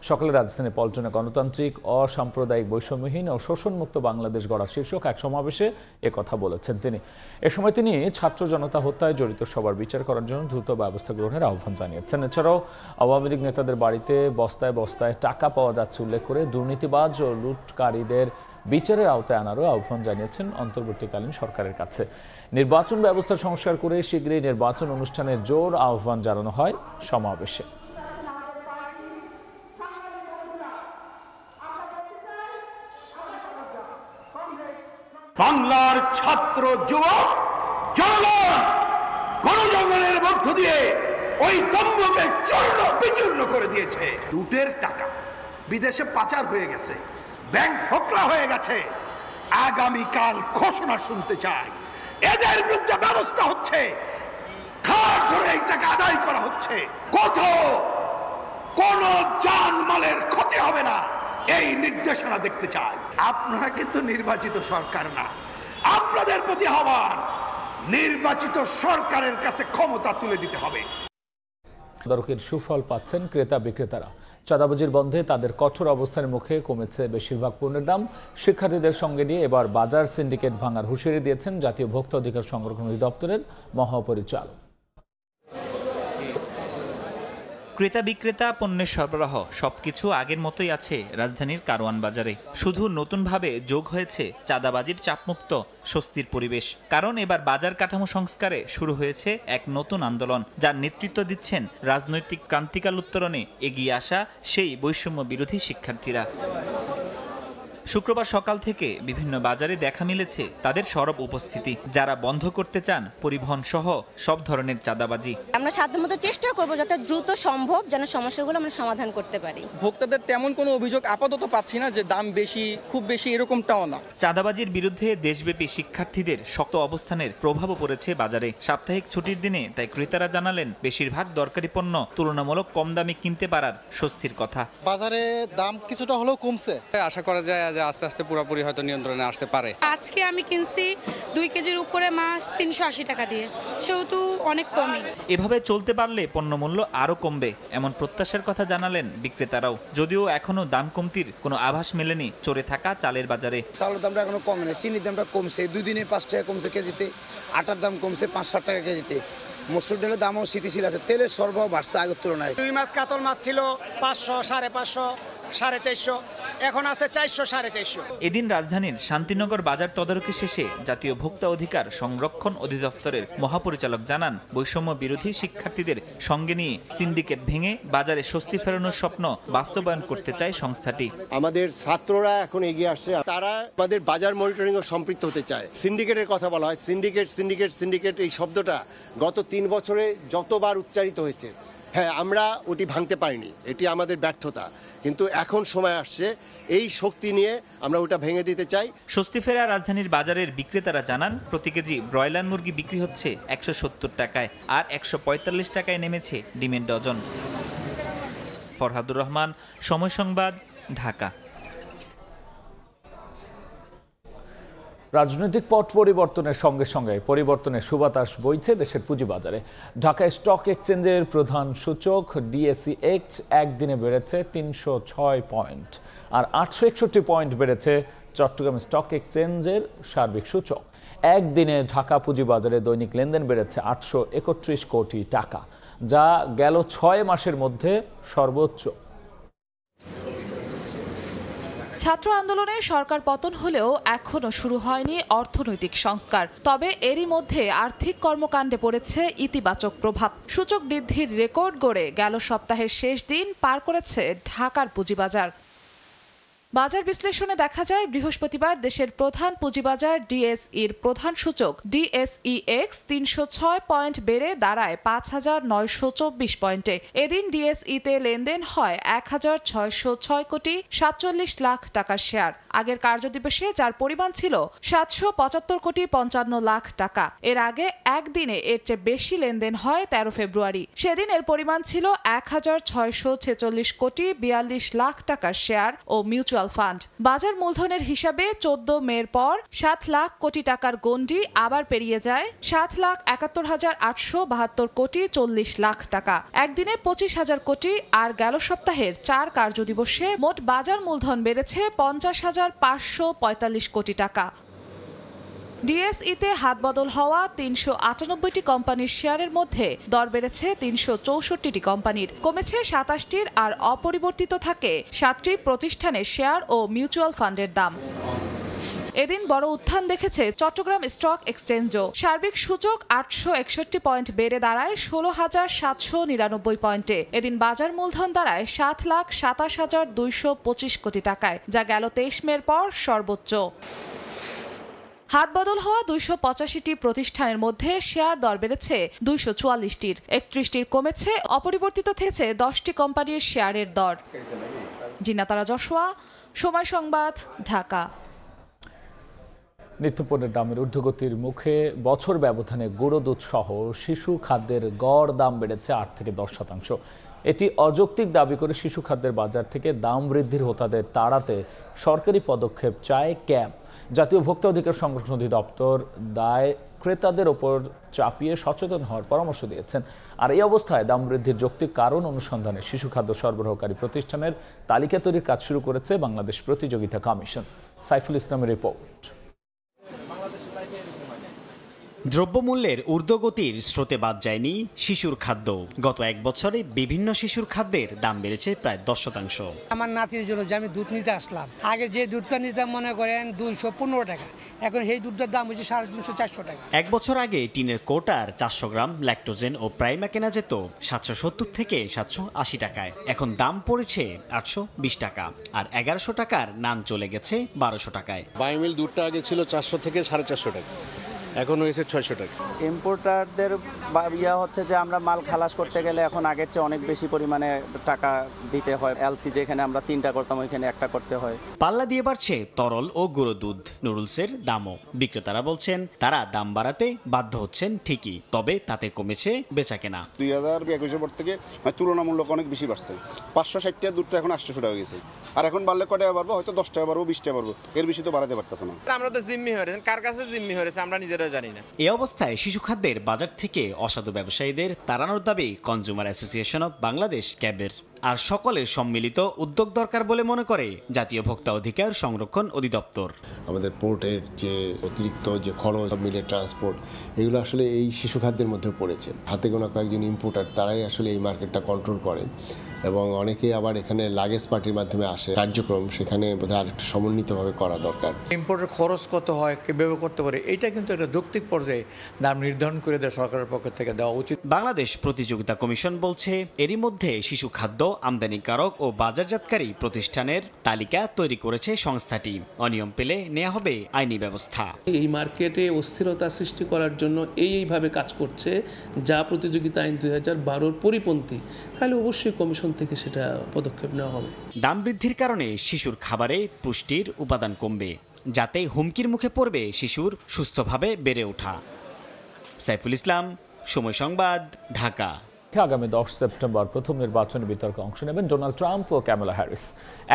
সকালে রাজধানী পল্টনে গণতান্ত্রিক, অসাম্প্রদায়িক, বৈষম্যহীন ও শোষণমুক্ত বাংলাদেশ গড়ার শীর্ষক এক সমাবেশে একথা বলেছেন তিনি। এ সময় তিনি ছাত্র জনতা হত্যায় জড়িত সবার বিচার করার জন্য দ্রুত ব্যবস্থা গ্রহণের আহ্বান জানিয়েছেন। এছাড়াও আওয়ামী লীগ নেতাদের বাড়িতে বস্তায় বস্তায় টাকা পাওয়া যাচ্ছে উল্লেখ করে দুর্নীতিবাজ ও লুটকারীদের বিচারের আওতায় আনারও আহ্বান জানিয়েছেন অন্তর্বর্তীকালীন সরকারের কাছে। নির্বাচন ব্যবস্থা সংস্কার করে শীঘ্রই নির্বাচন অনুষ্ঠানের জোর আহ্বান জানানো হয় সমাবেশে। বাংলার ছাত্র যুবক জনগণ গণজঙ্গলের মধ্য দিয়ে ওই দম্ভকে চূর্ণ বিচূর্ণ করে দিয়েছে। লুটের টাকা বিদেশে পাচার হয়ে গেছে, ব্যাংক ফোকলা হয়ে গেছে। আগামীকাল ঘোষণা শুনতে চাই, এদের বিরুদ্ধে ব্যবস্থা হচ্ছে, খাট ধরে এই টাকা আদায় করা হচ্ছে। কোথাও কোন জানমালের ক্ষতি হবে না, এই নির্দেশনা দেখতে চাই। আপনারা কিন্তু নির্বাচিত সরকার না, আপনাদের প্রতি আহ্বান, নির্বাচিত সরকারের কাছে ক্ষমতা তুলে দিতে হবে। তদারকির সুফল পাচ্ছেন ক্রেতা বিক্রেতারা। চাঁদাবাজির বন্ধে তাদের কঠোর অবস্থানের মুখে কমেছে বেশিরভাগ পণ্যের দাম। শিক্ষার্থীদের সঙ্গে নিয়ে এবার বাজার সিন্ডিকেট ভাঙার হুঁশিয়ারি দিয়েছেন জাতীয় ভোক্তা অধিকার সংরক্ষণ অধিদপ্তরের মহাপরিচালক। ক্রেতা বিক্রেতা পণ্যের সরবরাহ সবকিছু আগের মতোই আছে রাজধানীর কারওয়ান বাজারে। শুধু নতুনভাবে যোগ হয়েছে চাঁদাবাজির চাপমুক্ত স্বস্তির পরিবেশ। কারণ এবার বাজার কাঠামো সংস্কারে শুরু হয়েছে এক নতুন আন্দোলন, যার নেতৃত্ব দিচ্ছেন রাজনৈতিক ক্রান্তিকাল উত্তরণে এগিয়ে আসা সেই বৈষম্য বিরোধী শিক্ষার্থীরা। শুক্রবার সকাল থেকে বিভিন্ন বাজারে দেখা মিলেছে তাদের সরব উপস্থিতি, যারা বন্ধ করতে চান পরিবহন সহ সব ধরনের চাঁদাবাজি। আমরা সাধ্যমতো চেষ্টা করব যত দ্রুত সম্ভব যেন সমস্যাগুলো আমরা সমাধান করতে পারি। ভোক্তাদের তেমন কোনো অভিযোগ আপাতত পাচ্ছি না যে দাম বেশি, খুব বেশি এরকমটাও না। চাঁদাবাজির বিরুদ্ধে দেশব্যাপী শিক্ষার্থীদের শক্ত অবস্থানের প্রভাবও পড়েছে বাজারে। সাপ্তাহিক ছুটির দিনে তাই ক্রেতারা জানালেন বেশিরভাগ দরকারি পণ্য তুলনামূলক কম দামে কিনতে পারার স্বস্তির কথা। বাজারে দাম কিছুটা হলেও কমছে, আশা করা যায় আস্তে আস্তে পুরোপুরি হয়তো নিয়ন্ত্রণে আসতে পারে। আজকে আমি কিনছি 2 কেজির উপরে মাছ 380 টাকা দিয়ে, সেহেতু অনেক কমই। এভাবে চলতে পারলে পণ্যমূল্য আরো কমবে এমন প্রত্যাশার কথা জানালেন বিক্রেতারাও। যদিও এখনো দাম কমতির কোনো আভাস মেলেনি চড়ে থাকা চালের বাজারে। চালের দামটা এখনো কমে না, চিনির দামটা কমছে, 2 দিনে 5 টাকা কমছে কেজিতে, আটার দাম কমছে 5-7 টাকা কেজিতে, মসুর ডালের দামও স্থিতিশীল আছে, তেলের সরবরাহ বাড়ছে আগের তুলনায়। রুই মাছ কাতল মাছ ছিল 500, 550, 450, এখন আছে 400, 450। এদিন রাজধানীর শান্তিনগর বাজার তদারকি শেষে জাতীয় ভোক্তা অধিকার সংরক্ষণ অধিদপ্তরের মহাপরিচালক জানান, বৈষম্য বিরোধী শিক্ষার্থীদের সঙ্গে নিয়ে সিন্ডিকেট ভেঙে বাজারে স্বস্তি ফেরানোর স্বপ্ন বাস্তবায়ন করতে চায় সংস্থাটি। আমাদের ছাত্ররা এখন এগিয়ে আসছে, তারা আমাদের বাজার মনিটরিং এ সম্পৃক্ত হতে চায়। সিন্ডিকেটের কথা বলা হয়, সিন্ডিকেট এই শব্দটা গত 3 বছরে যতবার উচ্চারিত হয়েছে, হ্যাঁ আমরা ওটি ভাঙতে পারিনি, এটি আমাদের ব্যর্থতা, কিন্তু এখন সময় আসছে এই শক্তি নিয়ে আমরা ওটা ভেঙে দিতে চাই। স্বস্তি ফেরা রাজধানীর বাজারের বিক্রেতারা জানান, প্রতি কেজি ব্রয়লার মুরগি বিক্রি হচ্ছে 170 টাকায়, আর 145 টাকায় নেমেছে ডিমের ডজন। ফরহাদুর রহমান, সময় সংবাদ, ঢাকা। রাজনৈতিক পট পরিবর্তনের সঙ্গে সঙ্গে পরিবর্তনের সুবাতাস বইছে দেশের পুঁজিবাজারে। ঢাকা স্টক এক্সচেঞ্জের প্রধান সূচক DSEX একদিনে বেড়েছে 306 পয়েন্ট, আর 861 পয়েন্ট বেড়েছে চট্টগ্রাম স্টক এক্সচেঞ্জের সার্বিক সূচক। একদিনে ঢাকা পুঁজিবাজারে দৈনিক লেনদেন বেড়েছে 831 কোটি টাকা, যা গেল 6 মাসের মধ্যে সর্বোচ্চ। ছাত্র আন্দোলনে সরকার পতন হলেও এখনো শুরু হয়নি অর্থনৈতিক সংস্কার। তবে এরই মধ্যে আর্থিক কর্মকাণ্ডে পড়েছে ইতিবাচক প্রভাব। সূচক বৃদ্ধির রেকর্ড গড়ে গেল সপ্তাহের শেষ দিন পার করেছে ঢাকার পুঁজিবাজার। বাজার বিশ্লেষণে দেখা যায়, বৃহস্পতিবার দেশের প্রধান পুঁজিবাজার ডিএসইর প্রধান সূচক DSEX 306 পয়েন্ট বেড়ে দাঁড়ায় 5,924 পয়েন্টে। এদিন ডিএসইতে লেনদেন হয় 1,606 কোটি 47 লাখ টাকার শেয়ার। আগের কার্যদিবসে যার পরিমাণ ছিল 775 কোটি 55 লাখ টাকা। এর আগে একদিনে এর চেয়ে বেশি লেনদেন হয় 13 ফেব্রুয়ারি। সেদিন এর পরিমাণ ছিল 1,646 কোটি 42 লাখ টাকার শেয়ার ও মিউচুয়াল ফান্ড। বাজার মূলধনের হিসাবে 14 মের পর 7 লাখ কোটি টাকার গণ্ডি আবার পেরিয়ে যায় 7,71,872 কোটি 40 লাখ টাকা। একদিনে 25,000 কোটি। আর গেল সপ্তাহের 4 কার্যদিবসে মোট বাজার মূলধন বেড়েছে 50,545 কোটি টাকা। ডিএসইতে হাতবদল হওয়া 398টি কোম্পানির শেয়ারের মধ্যে দর বেড়েছে 364টি কোম্পানির, কমেছে 27টির, আর অপরিবর্তিত থাকে 7টি প্রতিষ্ঠানের শেয়ার ও মিউচুয়াল ফান্ডের দাম। এদিন বড় উত্থান দেখেছে চট্টগ্রাম স্টক এক্সচেঞ্জও। সার্বিক সূচক 861 পয়েন্ট বেড়ে দাঁড়ায় 16,799 পয়েন্টে। এদিন বাজার মূলধন দাঁড়ায় 7,27,225 কোটি টাকায়, যা গেল 23 মের পর সর্বোচ্চ। হাতবদল হওয়া 285টি প্রতিষ্ঠানের মধ্যে শেয়ার দর বেড়েছে 244টির, 31টির কমেছে, অপরিবর্তিত থেকেছে 10টি কোম্পানির শেয়ারের দর। জিনাতারা জশোয়া, সময় সংবাদ, ঢাকা। নিত্যপণ্যের দামের ঊর্ধ্বগতির মুখে বছর ব্যবধানে গুঁড়ো দুধ সহ শিশু খাদ্যের গড় দাম বেড়েছে 8 থেকে 10%। এটি অযৌক্তিক দাবি করে শিশু খাদ্যের বাজার থেকে দাম বৃদ্ধির হোতাদের তাড়াতে সরকারি পদক্ষেপ চায় ক্যাব। জাতীয় ভোক্তা অধিকার সংরক্ষণ অধিদপ্তর দায় ক্রেতাদের ওপর চাপিয়ে সচেতন হওয়ার পরামর্শ দিয়েছেন। আর এই অবস্থায় দাম বৃদ্ধির যৌক্তিক কারণ অনুসন্ধানে শিশু খাদ্য সরবরাহকারী প্রতিষ্ঠানের তালিকা তৈরির কাজ শুরু করেছে বাংলাদেশ প্রতিযোগিতা কমিশন। সাইফুল ইসলামের রিপোর্ট। দ্রব্যমূল্যের ঊর্ধ্বগতির স্রোতে বাদ যায়নি শিশুর খাদ্য। গত এক বছরে বিভিন্ন শিশুর খাদ্যের দাম বেড়েছে প্রায় 10%। আমার নাতির জন্য যে আমি দুধ নিতে আসলাম, আগে যে দুধটা নিতাম মনে করেন 215 টাকা, এখন সেই দুধটার দাম হচ্ছে 350-400 টাকা। এক বছর আগে টিনের কোটার 400 গ্রাম ল্যাকটোজেন ও প্রাইমা কেনা যেত 770 থেকে 780 টাকায়, এখন দাম পড়েছে 820 টাকা। আর 1100 টাকার নান চলে গেছে 1200 টাকায়। বায়োমিল দুধটা আগে ছিল 400 থেকে 450 টাকা, এখন হয়েছে 600 টাকা। ইম্পোর্টারদের ইয়া হচ্ছে যে আমরা মাল খালাস করতে গেলে এখন আগের চেয়ে অনেক বেশি পরিমাণে টাকা দিতে হয়। এলসি যেখানে আমরা 3টা করতাম ওইখানে 1টা করতে হয়। পাল্লা দিয়ে বাড়ছে তরল ও গুঁড়ো দুধ, নুডলসের দামও। বিক্রেতারা বলছেন তারা দাম বাড়াতে বাধ্য হচ্ছেন ঠিকই, তবে তাতে কমেছে বেচাকেনা। 2021 পর থেকে তুলনামূলক অনেক বেশি বাড়ছে। 560 টাকা দুধটা এখন 800 টাকা গেছে। আর এখন বাড়লে কত টাকা বাড়বো? হয়তো 10 টাকা বাড়বো, 20 টাকা বাড়বো, এর বেশি তো বাড়াতে পারতেছে না। আমরা তো জিম্মি হয়ে রয়েছেন, কার কাছে জিম্মি হয়েছে আমরা নিজেরা জানি না। এই অবস্থায় শিশু খাদ্যের বাজার থেকে অসাধু ব্যবসায়ীদের তাড়ানোর দাবি কনজিউমার অ্যাসোসিয়েশন অব বাংলাদেশ ক্যাবের। আর সকলের সম্মিলিত উদ্যোগ দরকার বলে মনে করে জাতীয় ভোক্তা অধিকার সংরক্ষণ অধিদপ্তর। আমাদের পোর্টের যে অতিরিক্ত যে খরচ, মিলে ট্রান্সপোর্ট, এগুলো আসলে এই শিশু খাদ্যের মধ্যে পড়েছে। হাতে গোনা কয়েকজন ইম্পোর্টার তারাই আসলে এই মার্কেটটা কন্ট্রোল করে, এবং অনেকে আবার এখানে লাগেজ পার্টির মাধ্যমে আসে। কার্যক্রম সেখানে বোধহয় আরেকটু সমন্বিতভাবে করা দরকার। ইম্পোর্টের খরচ কত হয়, কিভাবে করতে পারে, এটা কিন্তু একটা যৌক্তিক পর্যায়ে দাম নির্ধারণ করে দেয় সরকারের পক্ষ থেকে দেওয়া উচিত। বাংলাদেশ প্রতিযোগিতা কমিশন বলছে এরই মধ্যে শিশু খাদ্য আমদানিকারক ও বাজারজাতকারী প্রতিষ্ঠানের তালিকা তৈরি করেছে সংস্থাটি। অনিয়ম পেলে নেওয়া হবে আইনি ব্যবস্থা। এই মার্কেটে অস্থিরতা সৃষ্টি করার জন্য এইভাবে কাজ করছে, যা প্রতিযোগিতা আইন 2012-র পরিপন্থী, তাহলে অবশ্যই কমিশন থেকে সেটা পদক্ষেপ নেওয়া হবে। দাম বৃদ্ধির কারণে শিশুর খাবারে পুষ্টির উপাদান কমবে, যাতে হুমকির মুখে পড়বে শিশুর সুস্থভাবে বেড়ে ওঠা। সাইফুল ইসলাম, সময় সংবাদ, ঢাকা। আগামী 10 সেপ্টেম্বর প্রথম নির্বাচনী বিতর্কে অংশ নেবেন ডোনাল্ড ট্রাম্প ও ক্যামালা হ্যারিস।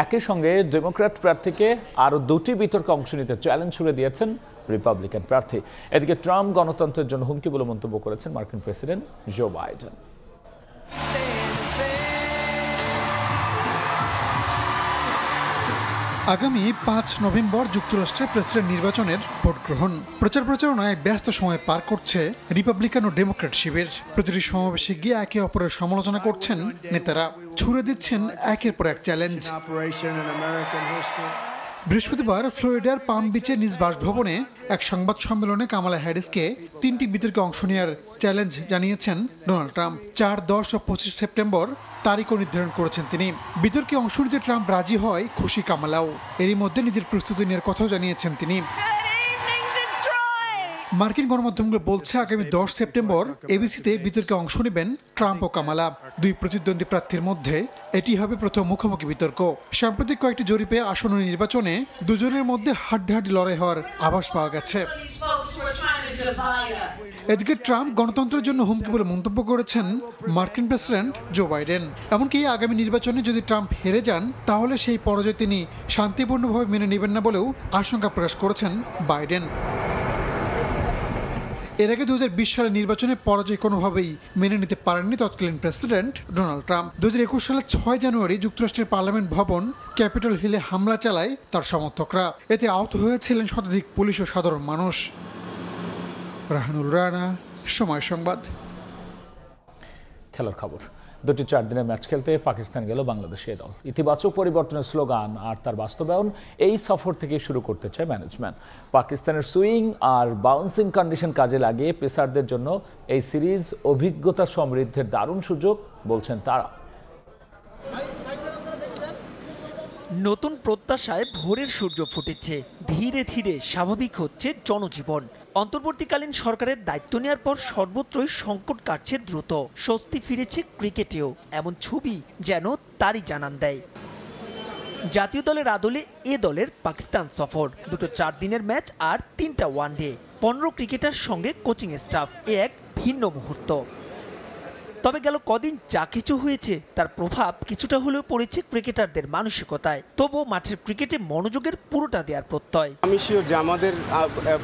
একই সঙ্গে ডেমোক্র্যাট প্রার্থীকে আরও 2টি বিতর্কে অংশ নিতে চ্যালেঞ্জ ছুড়ে দিয়েছেন রিপাবলিকান প্রার্থী। এদিকে ট্রাম্প গণতন্ত্রের জন্য হুমকি বলে মন্তব্য করেছেন মার্কিন প্রেসিডেন্ট জো বাইডেন। আগামী 5 নভেম্বর যুক্তরাষ্ট্রের প্রেসিডেন্ট নির্বাচনের ভোট গ্রহণ প্রচারণায় ব্যস্ত সময় পার করছে রিপাবলিকান ও ডেমোক্র্যাট শিবির। প্রতিটি সমাবেশে গিয়ে একে অপরের সমালোচনা করছেন নেতারা, ছুড়ে দিচ্ছেন একের পর এক চ্যালেঞ্জ। বৃহস্পতিবার ফ্লোরিডার পাম বিচের নিজ বাসভবনে এক সংবাদ সম্মেলনে কামালা হ্যারিসকে 3টি বিতর্কে অংশ নেওয়ার চ্যালেঞ্জ জানিয়েছেন ডোনাল্ড ট্রাম্প। 4, 10 ও 25 সেপ্টেম্বর তারিখও নির্ধারণ করেছেন তিনি। বিতর্কে অংশ নিতে ট্রাম্প রাজি হয় খুশি কামালাও। এরই মধ্যে নিজের প্রস্তুতি নেওয়ার কথাও জানিয়েছেন তিনি। মার্কিন গণমাধ্যমগুলো বলছে আগামী 10 সেপ্টেম্বর এবিসিতে বিতর্কে অংশ নেবেন ট্রাম্প ও কামালা। দুই প্রতিদ্বন্দ্বী প্রার্থীর মধ্যে এটি হবে প্রথম মুখোমুখি বিতর্ক। সাম্প্রতিক কয়েকটি জরিপে আসন্ন নির্বাচনে দুজনের মধ্যে হাড্ডাহাড্ডি লড়াই হওয়ার আভাস পাওয়া গেছে। এদিকে ট্রাম্প গণতন্ত্রের জন্য হুমকি বলে মন্তব্য করেছেন মার্কিন প্রেসিডেন্ট জো বাইডেন। এমনকি আগামী নির্বাচনে যদি ট্রাম্প হেরে যান তাহলে সেই পরাজয় তিনি শান্তিপূর্ণভাবে মেনে নেবেন না বলেও আশঙ্কা প্রকাশ করেছেন বাইডেন। এর আগে 2020 সালের নির্বাচনে পরাজয় কোনোভাবেই মেনে নিতে পারেননি তৎকালীন প্রেসিডেন্ট ডোনাল্ড ট্রাম্প। 2021 সালের 6 জানুয়ারি যুক্তরাষ্ট্রের পার্লামেন্ট ভবন ক্যাপিটল হিলে হামলা চালায় তার সমর্থকরা। এতে আহত হয়েছিলেন শতাধিক পুলিশ ও সাধারণ মানুষ। রাহানুল রানা, সময় সংবাদ। খেলার খবর। 2টি 4 দিনের ম্যাচ খেলতে পাকিস্তান গেল বাংলাদেশি দল। ইতিবাচক পরিবর্তনের স্লোগান আর তার বাস্তবায়ন এই সফর থেকে শুরু করতে চায় ম্যানেজমেন্ট। পাকিস্তানের সুইং আর বাউন্সিং কন্ডিশন কাজে লাগিয়ে পেসারদের জন্য এই সিরিজ অভিজ্ঞতা সমৃদ্ধের দারুণ সুযোগ বলছেন তারা। নতুন প্রত্যাশায় ভোরের সূর্য ফুটেছে, ধীরে ধীরে স্বাভাবিক হচ্ছে জনজীবন। অন্তর্বর্তীকালীন সরকারের দায়িত্ব নেওয়ার পর সর্বত্রই সংকট কাটছে দ্রুত, স্বস্তি ফিরেছে ক্রিকেটেও, এমন ছবি যেন তারই জানান দেয়। জাতীয় দলের আদলে এ দলের পাকিস্তান সফর, 2টো 4 দিনের ম্যাচ আর 3টা ওয়ানডে, 15 ক্রিকেটার সঙ্গে কোচিং স্টাফ, এক ভিন্ন মুহূর্ত। তবে গেল কদিন যা কিছু হয়েছে তার প্রভাব কিছুটা হলেও পড়েছে ক্রিকেটারদের মানসিকতায়। তবুও মাঠের ক্রিকেটে মনোযোগের পুরোটা দেওয়ার প্রত্যয়। আমি শিওর যে আমাদের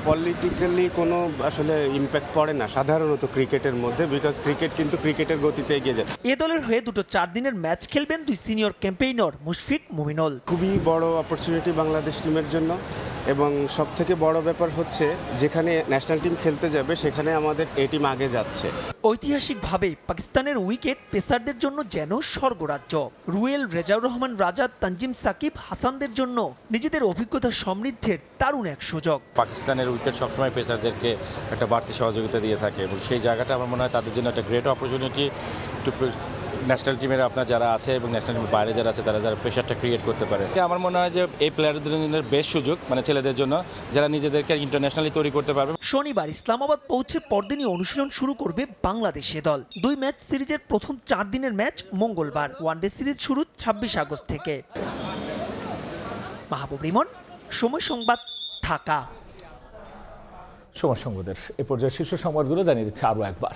পলিটিক্যালি কোনো আসলে ইম্প্যাক্ট পড়ে না সাধারণত ক্রিকেটের মধ্যে, বিকজ ক্রিকেট কিন্তু ক্রিকেটের গতিতে এগিয়ে যায়। এ দলের হয়ে দুটো 4 দিনের ম্যাচ খেলবেন দুই সিনিয়র ক্যাম্পেইনার মুশফিক মুমিনুল। খুবই বড় অপরচুনিটি বাংলাদেশ টিমের জন্য, এবং সবথেকে বড় ব্যাপার হচ্ছে যেখানে ন্যাশনাল টিম খেলতে যাবে সেখানে আমাদের এ টিম আগে যাচ্ছে। ঐতিহাসিকভাবে পাকিস্তানের উইকেট পেসারদের জন্য যেন স্বর্গরাজ্য। রুয়েল, রেজাউর রহমান রাজা, তানজিম সাকিব, হাসানদের জন্য নিজেদের অভিজ্ঞতা সমৃদ্ধের দারুণ এক সুযোগ। পাকিস্তানের উইকেট সবসময় পেসারদেরকে একটা বাড়তি সহযোগিতা দিয়ে থাকে এবং সেই জায়গাটা আমার মনে হয় তাদের জন্য একটা গ্রেট অপরচুনিটি টু ন্যাশনাল টিমের আপনার যারা আছে এবং ন্যাশনাল টিমের বাইরে যারা আছে তারা যারা প্রেশারটা ক্রিয়েট করতে পারে। আমার মনে হয় যে এই প্লেয়ারদের জন্য বেশ সুযোগ, মানে ছেলেদের জন্য যারা নিজেদেরকে ইন্টারন্যাশনালি তৈরি করতে পারবে। শনিবার ইসলামাবাদ পৌঁছে পরদিনই অনুশীলন শুরু করবে বাংলাদেশে দল। 2 ম্যাচ সিরিজের প্রথম 4 দিনের ম্যাচ মঙ্গলবার। ওয়ানডে সিরিজ শুরু 26 আগস্ট থেকে। মাহবুব রিমন, সময় সংবাদ, ঢাকা। সময় সংবাদের এ পর্যায়ে শীর্ষ সংবাদগুলো জানিয়ে দিচ্ছে আরও একবার।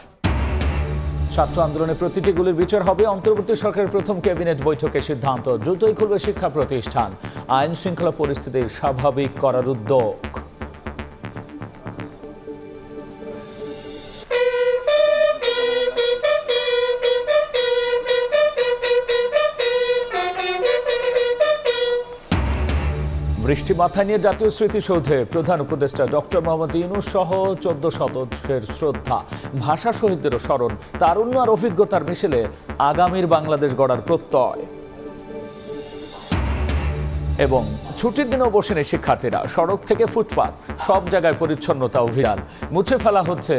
ছাত্র আন্দোলনে প্রতিটি গুলির বিচার হবে। অন্তর্বর্তী সরকারের প্রথম ক্যাবিনেট বৈঠকে সিদ্ধান্ত, দ্রুতই খুলবে শিক্ষা প্রতিষ্ঠান। আইন শৃঙ্খলা পরিস্থিতি স্বাভাবিক করার উদ্যোগ। বৃষ্টি মাথায় নিয়ে জাতীয় স্মৃতিসৌধে প্রধান উপদেষ্টা ডক্টর মোহাম্মদ ইউনূস সহ 14 সদস্যের শ্রদ্ধা। ভাষা শহীদদেরও স্মরণ। তারুণ্য আর অভিজ্ঞতার মিশেলে আগামীর বাংলাদেশ গড়ার প্রত্যয়। এবং ছুটির দিনেও বসেন শিক্ষার্থীরা। সড়ক থেকে ফুটপাত সব জায়গায় পরিচ্ছন্নতা অভিযান। মুছে ফেলা হচ্ছে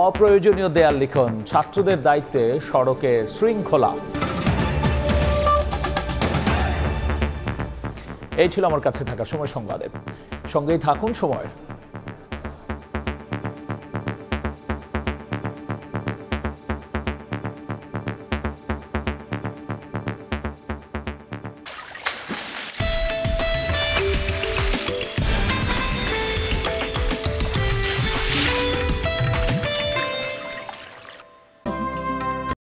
অপ্রয়োজনীয় দেয়াল লিখন। ছাত্রদের দায়িত্বে সড়কে শৃঙ্খলা। এই ছিল আমার কাছে থাকা সময় সংবাদে। সঙ্গেই থাকুন সময়ের।